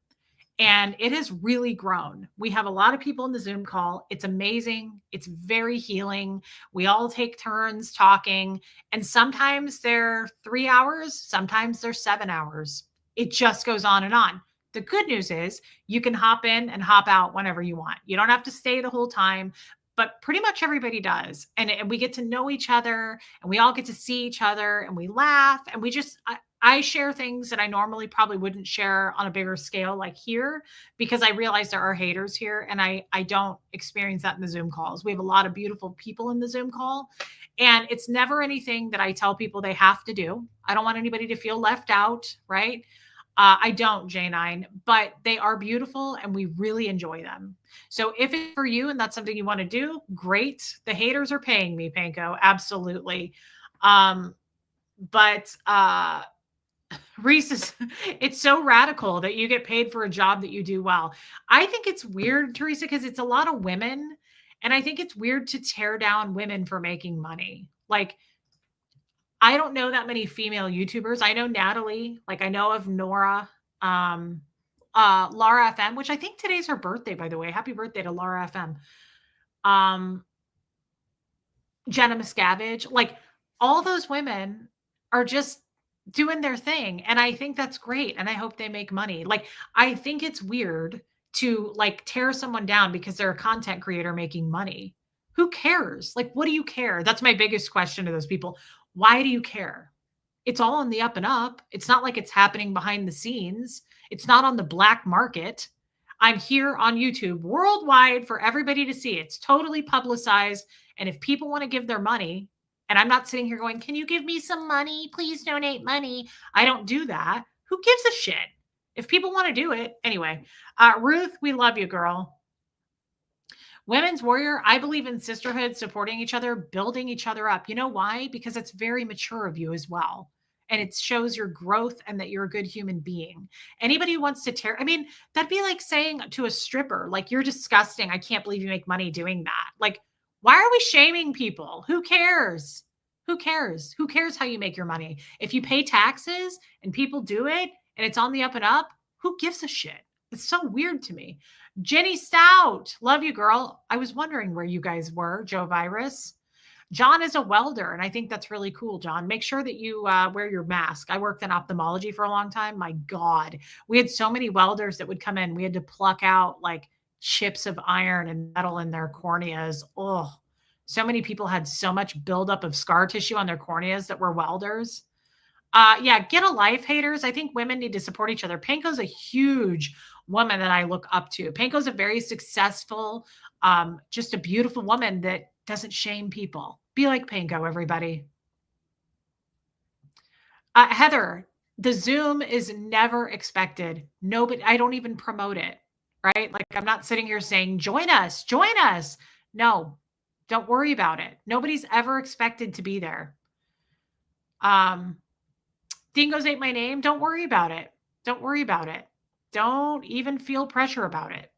And it has really grown. We have a lot of people in the Zoom call. It's amazing. It's very healing. We all take turns talking. And sometimes they're 3 hours, sometimes they're 7 hours. It just goes on and on. The good news is you can hop in and hop out whenever you want. You don't have to stay the whole time, but pretty much everybody does. And we get to know each other, and we all get to see each other, and we laugh, and we just, I share things that I normally probably wouldn't share on a bigger scale like here, because I realize there are haters here, and I don't experience that in the Zoom calls. We have a lot of beautiful people in the Zoom call, and it's never anything that I tell people they have to do. I don't want anybody to feel left out, right? I don't, J9, but they are beautiful and we really enjoy them. So if it's for you and that's something you want to do, great. The haters are paying me, Panko. Absolutely. But Reese is, it's so radical that you get paid for a job that you do well. I think it's weird, Teresa, because it's a lot of women. And I think it's weird to tear down women for making money. Like, I don't know that many female YouTubers. I know Natalie, like I know of Nora, Laura FM, which I think today's her birthday, by the way. Happy birthday to Laura FM. Jenna Miscavige, like all those women are just doing their thing. And I think that's great. And I hope they make money. Like, I think it's weird to like tear someone down because they're a content creator making money. Who cares? Like, what do you care? That's my biggest question to those people. Why do you care? It's all on the up and up. It's not like it's happening behind the scenes. It's not on the black market. I'm here on YouTube worldwide for everybody to see. It's totally publicized. And if people want to give their money, and I'm not sitting here going, can you give me some money? Please donate money. I don't do that. Who gives a shit? If people want to do it. Anyway, Ruth, we love you, girl. Women's Warrior, I believe in sisterhood, supporting each other, building each other up. You know why? Because it's very mature of you as well. And it shows your growth and that you're a good human being. Anybody who wants to tear, I mean, that'd be like saying to a stripper, like, you're disgusting. I can't believe you make money doing that. Like, why are we shaming people? Who cares? Who cares? Who cares how you make your money? If you pay taxes and people do it and it's on the up and up, who gives a shit? It's so weird to me. Jenny Stout, love you, girl. I was wondering where you guys were, Joe Virus. John is a welder, and I think that's really cool, John. Make sure that you wear your mask. I worked in ophthalmology for a long time. My God, we had so many welders that would come in. We had to pluck out like chips of iron and metal in their corneas. Oh, so many people had so much buildup of scar tissue on their corneas that were welders. Yeah, get a life, haters. I think women need to support each other. Panko's a huge woman that I look up to. Panko's a very successful, just a beautiful woman that doesn't shame people. Be like Panko, everybody. Heather, the Zoom is never expected. Nobody, I don't even promote it. right? Like I'm not sitting here saying, join us, join us. No, don't worry about it. Nobody's ever expected to be there. Dingoes ate my name. Don't worry about it. Don't worry about it. Don't even feel pressure about it.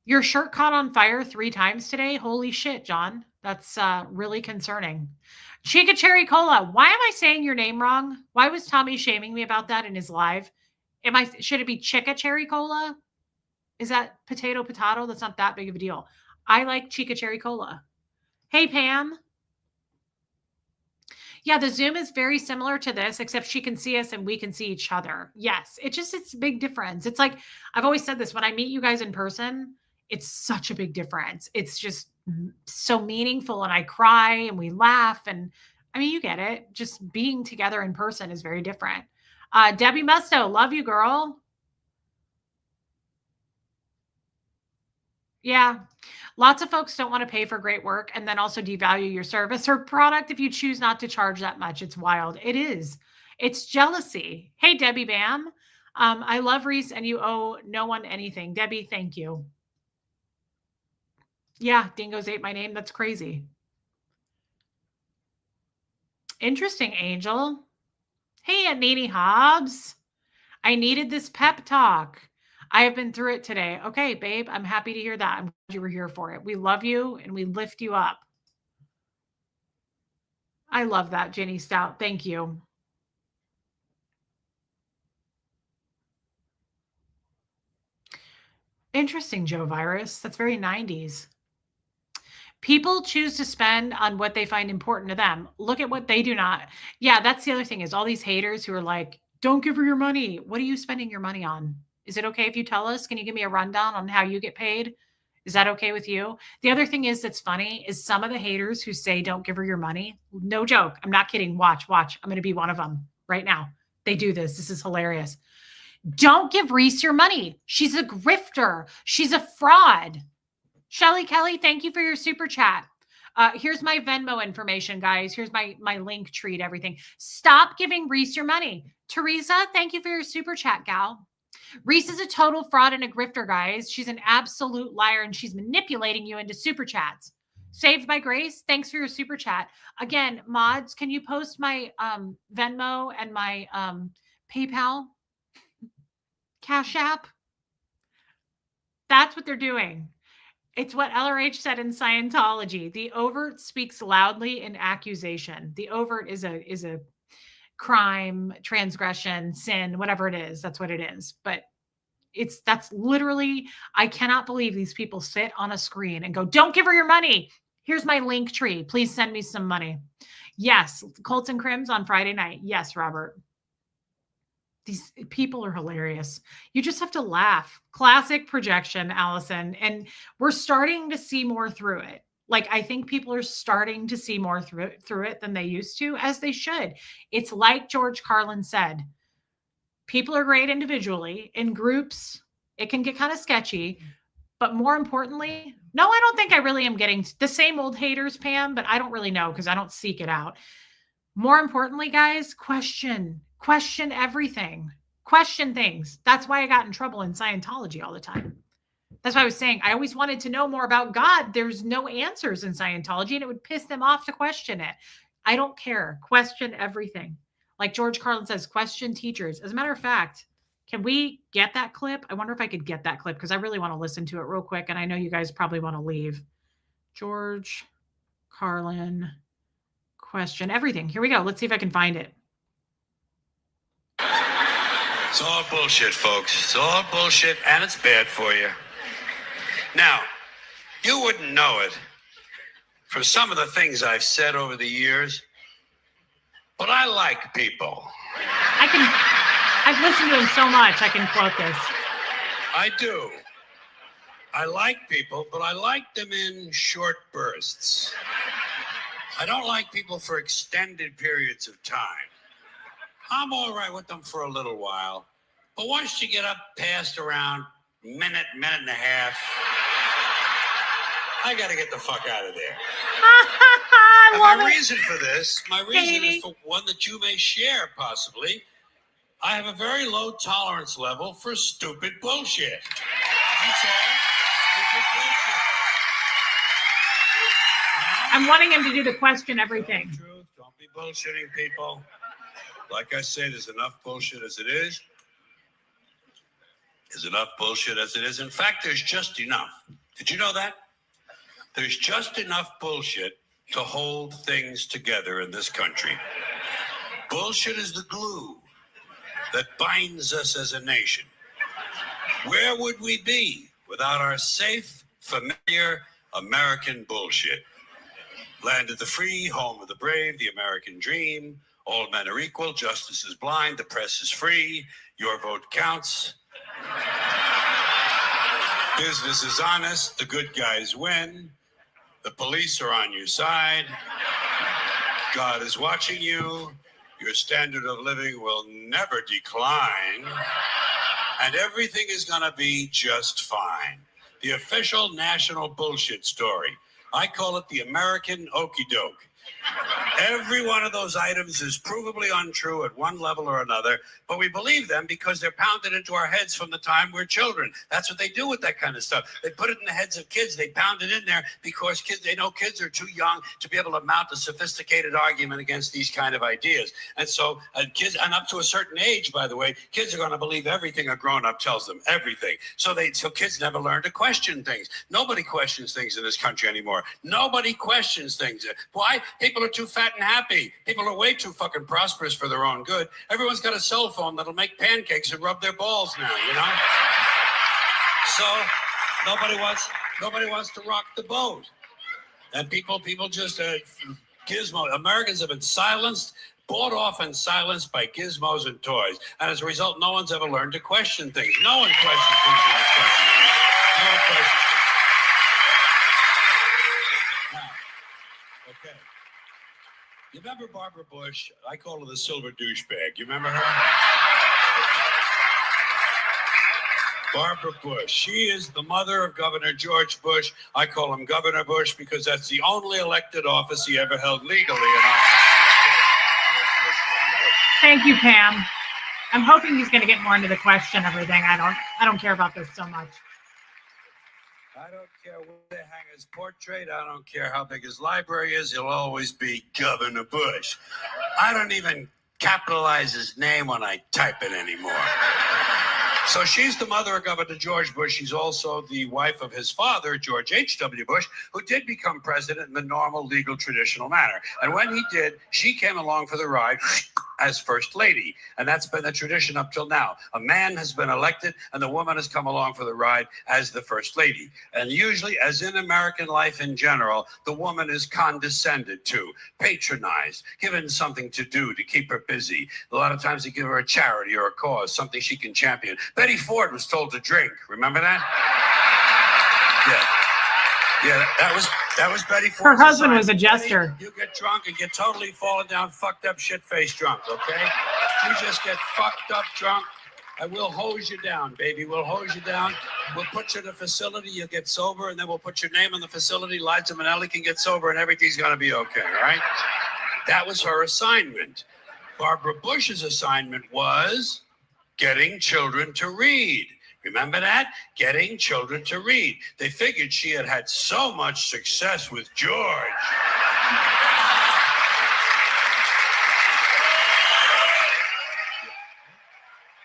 Your shirt caught on fire 3 times today. Holy shit, John. That's really concerning. Chica Cherry Cola. Why am I saying your name wrong? Why was Tommy shaming me about that in his live? Should it be Chica Cherry Cola? Is that potato? That's not that big of a deal. I like Chica Cherry Cola. Hey, Pam. Yeah, the Zoom is very similar to this, except she can see us and we can see each other. Yes, it's a big difference. It's like, I've always said this, when I meet you guys in person, it's such a big difference. It's just so meaningful, and I cry and we laugh, and I mean, you get it. Just being together in person is very different. Debbie Musto, love you, girl. Yeah. Lots of folks don't want to pay for great work and then also devalue your service or product if you choose not to charge that much. It's wild. It is. It's jealousy. Hey, Debbie Bam. I love Reese, and you owe no one anything. Debbie, thank you. Yeah, dingoes ate my name. That's crazy. Interesting, Angel. Hey, Nene Hobbs. I needed this pep talk. I have been through it today. Okay, babe, I'm happy to hear that. I'm glad you were here for it. We love you and we lift you up. I love that, Jenny Stout. Thank you. Interesting, Joe Virus. That's very 90s. People choose to spend on what they find important to them. Look at what they do not. Yeah, that's the other thing, is all these haters who are like, don't give her your money. What are you spending your money on? Is it okay if you tell us? Can you give me a rundown on how you get paid? Is that okay with you? The other thing is that's funny is some of the haters who say don't give her your money. No joke. I'm not kidding. Watch. I'm going to be one of them right now. They do this. This is hilarious. Don't give Reese your money. She's a grifter. She's a fraud. Shelly Kelly, thank you for your super chat. Here's my Venmo information, guys. Here's my link tree to everything. Stop giving Reese your money. Teresa, thank you for your super chat, gal. Reese is a total fraud and a grifter, guys. She's an absolute liar, and she's manipulating you into super chats. Saved by Grace, thanks for your super chat. Again, mods, can you post my Venmo and my PayPal Cash App? That's what they're doing. It's what LRH said in Scientology. The overt speaks loudly in accusation. The overt is a crime, transgression, sin, whatever it is. That's what it is. But that's literally, I cannot believe these people sit on a screen and go, don't give her your money. Here's my link tree. Please send me some money. Yes. Colts and Crims on Friday night. Yes, Robert. These people are hilarious. You just have to laugh. Classic projection, Allison. And we're starting to see more through it. Like, I think people are starting to see more through it than they used to, as they should. It's like George Carlin said, people are great individually. In groups, it can get kind of sketchy. But more importantly, no, I don't think I really am getting the same old haters, Pam, but I don't really know because I don't seek it out. More importantly, guys, question everything. Question things. That's why I got in trouble in Scientology all the time. That's why I was saying I always wanted to know more about God. There's no answers in Scientology, and it would piss them off to question it. I don't care. Question everything. Like George Carlin says, question teachers. As a matter of fact, can we get that clip? I wonder if I could get that clip because I really want to listen to it real quick, and I know you guys probably want to leave. George Carlin, question everything. Here we go. Let's see if I can find it. It's all bullshit, folks. It's all bullshit, and it's bad for you. Now, you wouldn't know it from some of the things I've said over the years, but I like people. I've listened to him so much, I can quote this. I do. I like people, but I like them in short bursts. I don't like people for extended periods of time. I'm all right with them for a little while, but once you get up past around minute and a half, I got to get the fuck out of there. And my reason for this, is for one that you may share, possibly. I have a very low tolerance level for stupid bullshit. That's all. It's just bullshit. I'm wanting him to do the question everything. Tell the truth. Don't be bullshitting people. Like I say, there's enough bullshit as it is. There's enough bullshit as it is. In fact, there's just enough. Did you know that? There's just enough bullshit to hold things together in this country. Bullshit is the glue that binds us as a nation. Where would we be without our safe, familiar American bullshit? Land of the free, home of the brave, the American dream. All men are equal, justice is blind, the press is free, your vote counts. Business is honest, the good guys win. The police are on your side. God is watching you. Your standard of living will never decline. And everything is going to be just fine. The official national bullshit story. I call it the American okey doke. Every one of those items is provably untrue at one level or another, but we believe them because they're pounded into our heads from the time we're children. That's what they do with that kind of stuff. They put it in the heads of kids. They pound it in there because they know kids are too young to be able to mount a sophisticated argument against these kind of ideas. And so kids, and up to a certain age, by the way, kids are going to believe everything a grown-up tells them, everything. So kids never learn to question things. Nobody questions things in this country anymore. Nobody questions things. Why? People are too fat and happy. People are way too fucking prosperous for their own good. Everyone's got a cell phone that'll make pancakes and rub their balls now, you know? So nobody wants to rock the boat. And people just gizmo. Americans have been silenced, bought off and silenced by gizmos and toys. And as a result, no one's ever learned to question things. No one questions things in this country anymore. No one questions things. Now, okay. You remember Barbara Bush? I call her the silver douchebag. You remember her? Barbara Bush. She is the mother of Governor George Bush. I call him Governor Bush because that's the only elected office he ever held legally in office. Thank you, Pam. I'm hoping he's going to get more into the question everything. I don't care about this so much. I don't care where they hang his portrait. I don't care how big his library is. He'll always be Governor Bush. I don't even capitalize his name when I type it anymore. So she's the mother of Governor George Bush. She's also the wife of his father, George H.W. Bush, who did become president in the normal, legal, traditional manner. And when he did, she came along for the ride as first lady. And that's been the tradition up till now. A man has been elected and the woman has come along for the ride as the first lady. And usually, as in American life in general, the woman is condescended to, patronized, given something to do to keep her busy. A lot of times they give her a charity or a cause, something she can champion. Betty Ford was told to drink. Remember that? Yeah, that was Betty Ford. Her husband was a jester. You get drunk and get totally fallen down, fucked up, shit-faced drunk, okay? You just get fucked up drunk, and we'll hose you down, baby. We'll hose you down. We'll put you in a facility, you'll get sober, and then we'll put your name in the facility. Liza Minnelli can get sober, and everything's going to be okay, all right? That was her assignment. Barbara Bush's assignment was getting children to read. Remember that? Getting children to read. They figured she had had so much success with George.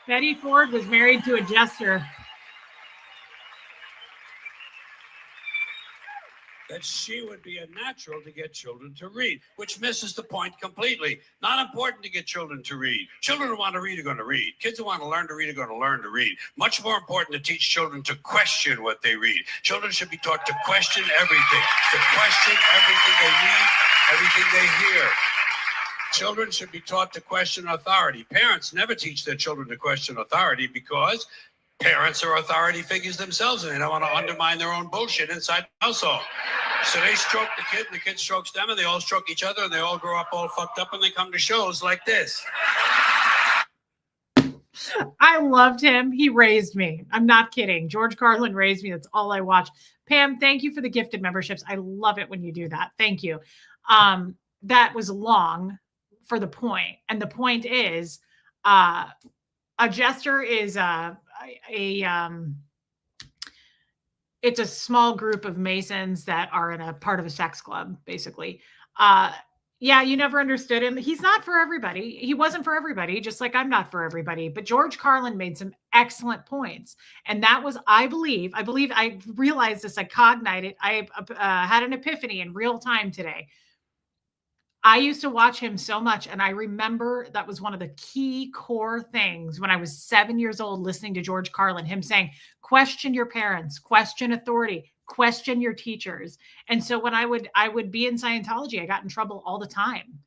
Betty Ford was married to a jester. That she would be a natural to get children to read, which misses the point completely. Not important to get children to read. Children who want to read are going to read. Kids who want to learn to read are going to learn to read. Much more important to teach children to question what they read. Children should be taught to question everything, to question everything they read, everything they hear. Children should be taught to question authority. Parents never teach their children to question authority because parents are authority figures themselves and they don't want to undermine their own bullshit inside the household. So they stroke the kid and the kid strokes them and they all stroke each other and they all grow up all fucked up and they come to shows like this. I loved him. He raised me. I'm not kidding. George Carlin raised me. That's all I watch. Pam, thank you for the gifted memberships. I love it when you do that. Thank you. That was long for the point. And the point is a jester is a it's a small group of Masons that are in a part of a sex club, basically. Yeah, you never understood him. He's not for everybody. He wasn't for everybody, just like I'm not for everybody. But George Carlin made some excellent points. And that was, I realized this, I cognited, I had an epiphany in real time today. I used to watch him so much. And I remember that was one of the key core things when I was 7 years old, listening to George Carlin, him saying, question your parents, question authority, question your teachers. And so when I would be in Scientology, I got in trouble all the time.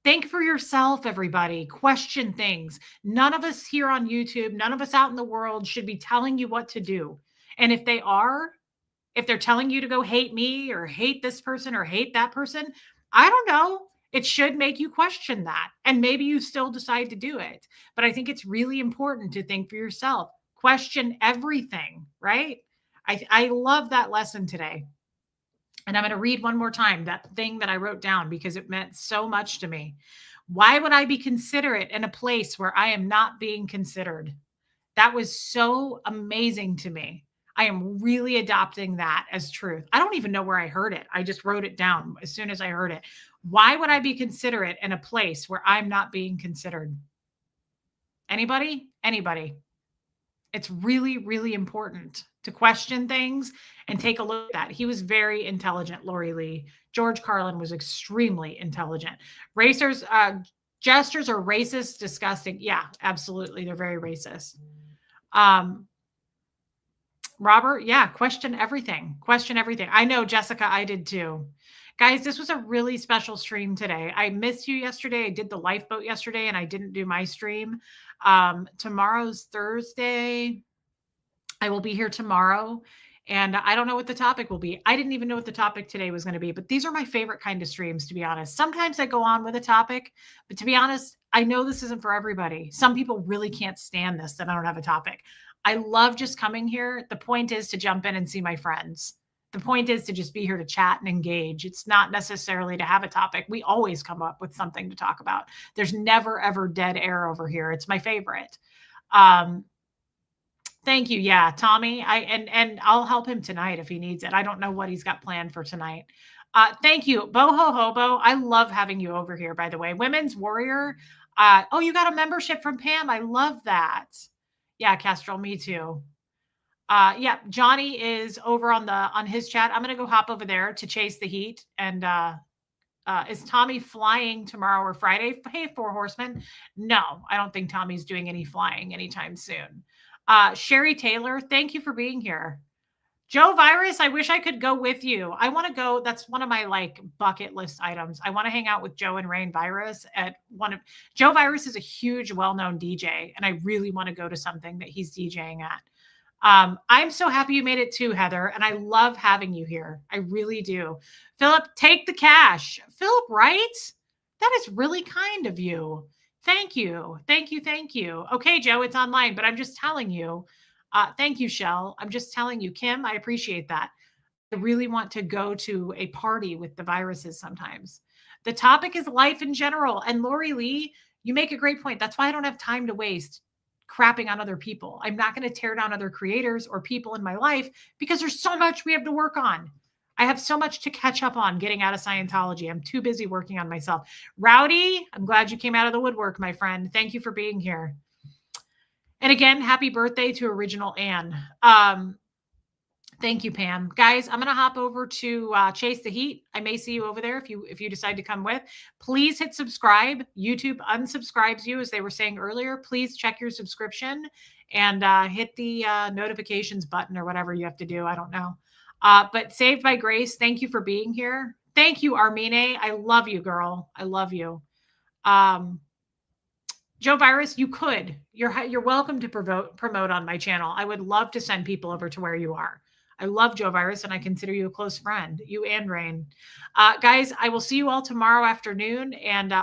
Think for yourself, everybody. Question things. None of us here on YouTube, none of us out in the world should be telling you what to do. And if they're telling you to go hate me or hate this person or hate that person, I don't know. It should make you question that. And maybe you still decide to do it. But I think it's really important to think for yourself. Question everything, right? I love that lesson today. And I'm going to read one more time that thing that I wrote down because it meant so much to me. Why would I be considerate in a place where I am not being considered? That was so amazing to me. I am really adopting that as truth. I don't even know where I heard it. I just wrote it down as soon as I heard it. Why would I be considerate in a place where I'm not being considered? Anybody? Anybody? It's really, really important to question things and take a look at that. He was very intelligent, Lori Lee. George Carlin was extremely intelligent. Gestures are racist, disgusting. Yeah, absolutely. They're very racist. Robert, yeah, question everything. Question everything. I know, Jessica, I did too. Guys, this was a really special stream today. I missed you yesterday. I did the lifeboat yesterday and I didn't do my stream. Tomorrow's Thursday. I will be here tomorrow. And I don't know what the topic will be. I didn't even know what the topic today was going to be, but these are my favorite kind of streams, to be honest. Sometimes I go on with a topic, but to be honest, I know this isn't for everybody. Some people really can't stand this, that I don't have a topic. I love just coming here. The point is to jump in and see my friends. The point is to just be here to chat and engage. It's not necessarily to have a topic. We always come up with something to talk about. There's never, ever dead air over here. It's my favorite. Thank you. Yeah, Tommy. And I'll help him tonight if he needs it. I don't know what he's got planned for tonight. Thank you. Boho Hobo. I love having you over here, by the way. Women's Warrior. Oh, you got a membership from Pam. I love that. Yeah, Kestrel, me too. Yeah, Johnny is over on his chat. I'm gonna go hop over there to chase the heat. And is Tommy flying tomorrow or Friday? Hey, Four Horsemen. No, I don't think Tommy's doing any flying anytime soon. Sherry Taylor, thank you for being here. Joe Virus, I wish I could go with you. I want to go. That's one of my like bucket list items. I want to hang out with Joe and Rain Virus at Joe Virus is a huge, well-known DJ, and I really want to go to something that he's DJing at. I'm so happy you made it too, Heather, and I love having you here. I really do. Philip, take the cash. Philip, right? That is really kind of you. Thank you. Thank you. Thank you. Okay, Joe, it's online, but I'm just telling you. Thank you, Shell. I'm just telling you, Kim, I appreciate that. I really want to go to a party with the viruses sometimes. The topic is life in general. And Lori Lee, you make a great point. That's why I don't have time to waste crapping on other people. I'm not going to tear down other creators or people in my life because there's so much we have to work on. I have so much to catch up on getting out of Scientology. I'm too busy working on myself. Rowdy, I'm glad you came out of the woodwork, my friend. Thank you for being here. And again, happy birthday to Original Anne. Thank you, Pam. Guys, I'm going to hop over to Chase the Heat. I may see you over there if you decide to come with. Please hit subscribe. YouTube unsubscribes you, as they were saying earlier. Please check your subscription and hit the notifications button or whatever you have to do. I don't know. But Saved by Grace, thank you for being here. Thank you, Armine. I love you, girl. I love you. Joe Virus, you could. You're welcome to promote on my channel. I would love to send people over to where you are. I love Joe Virus, and I consider you a close friend, you and Rain. Guys, I will see you all tomorrow afternoon. And,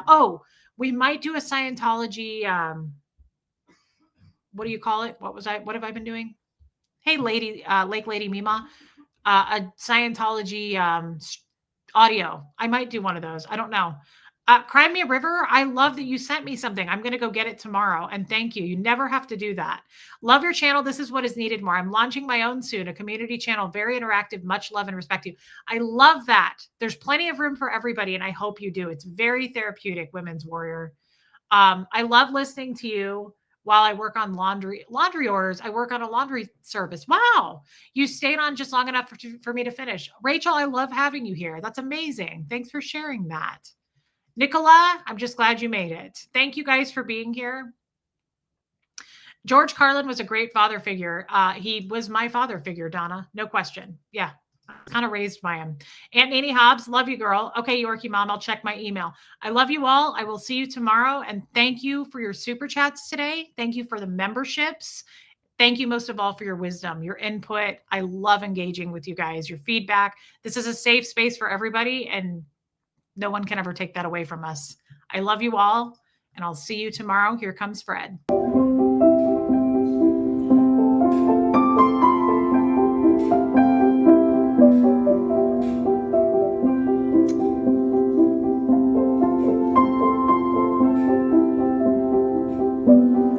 we might do a Scientology, what do you call it? What have I been doing? Hey, Lake Lady Mima, a Scientology audio. I might do one of those. I don't know. Cry Me a River, I love that you sent me something. I'm going to go get it tomorrow. And thank you. You never have to do that. Love your channel. This is what is needed more. I'm launching my own soon, a community channel, very interactive, much love and respect to you. I love that. There's plenty of room for everybody, and I hope you do. It's very therapeutic, Women's Warrior. I love listening to you while I work on laundry orders. I work on a laundry service. Wow. You stayed on just long enough for me to finish. Rachel, I love having you here. That's amazing. Thanks for sharing that. Nicola, I'm just glad you made it. Thank you guys for being here. George Carlin was a great father figure. He was my father figure, Donna. No question. Yeah. Kind of raised by him. Aunt Nene Hobbs, love you, girl. Okay, Yorkie Mom, I'll check my email. I love you all. I will see you tomorrow. And thank you for your super chats today. Thank you for the memberships. Thank you most of all for your wisdom, your input. I love engaging with you guys, your feedback. This is a safe space for everybody, and no one can ever take that away from us. I love you all, and I'll see you tomorrow. Here comes Fred.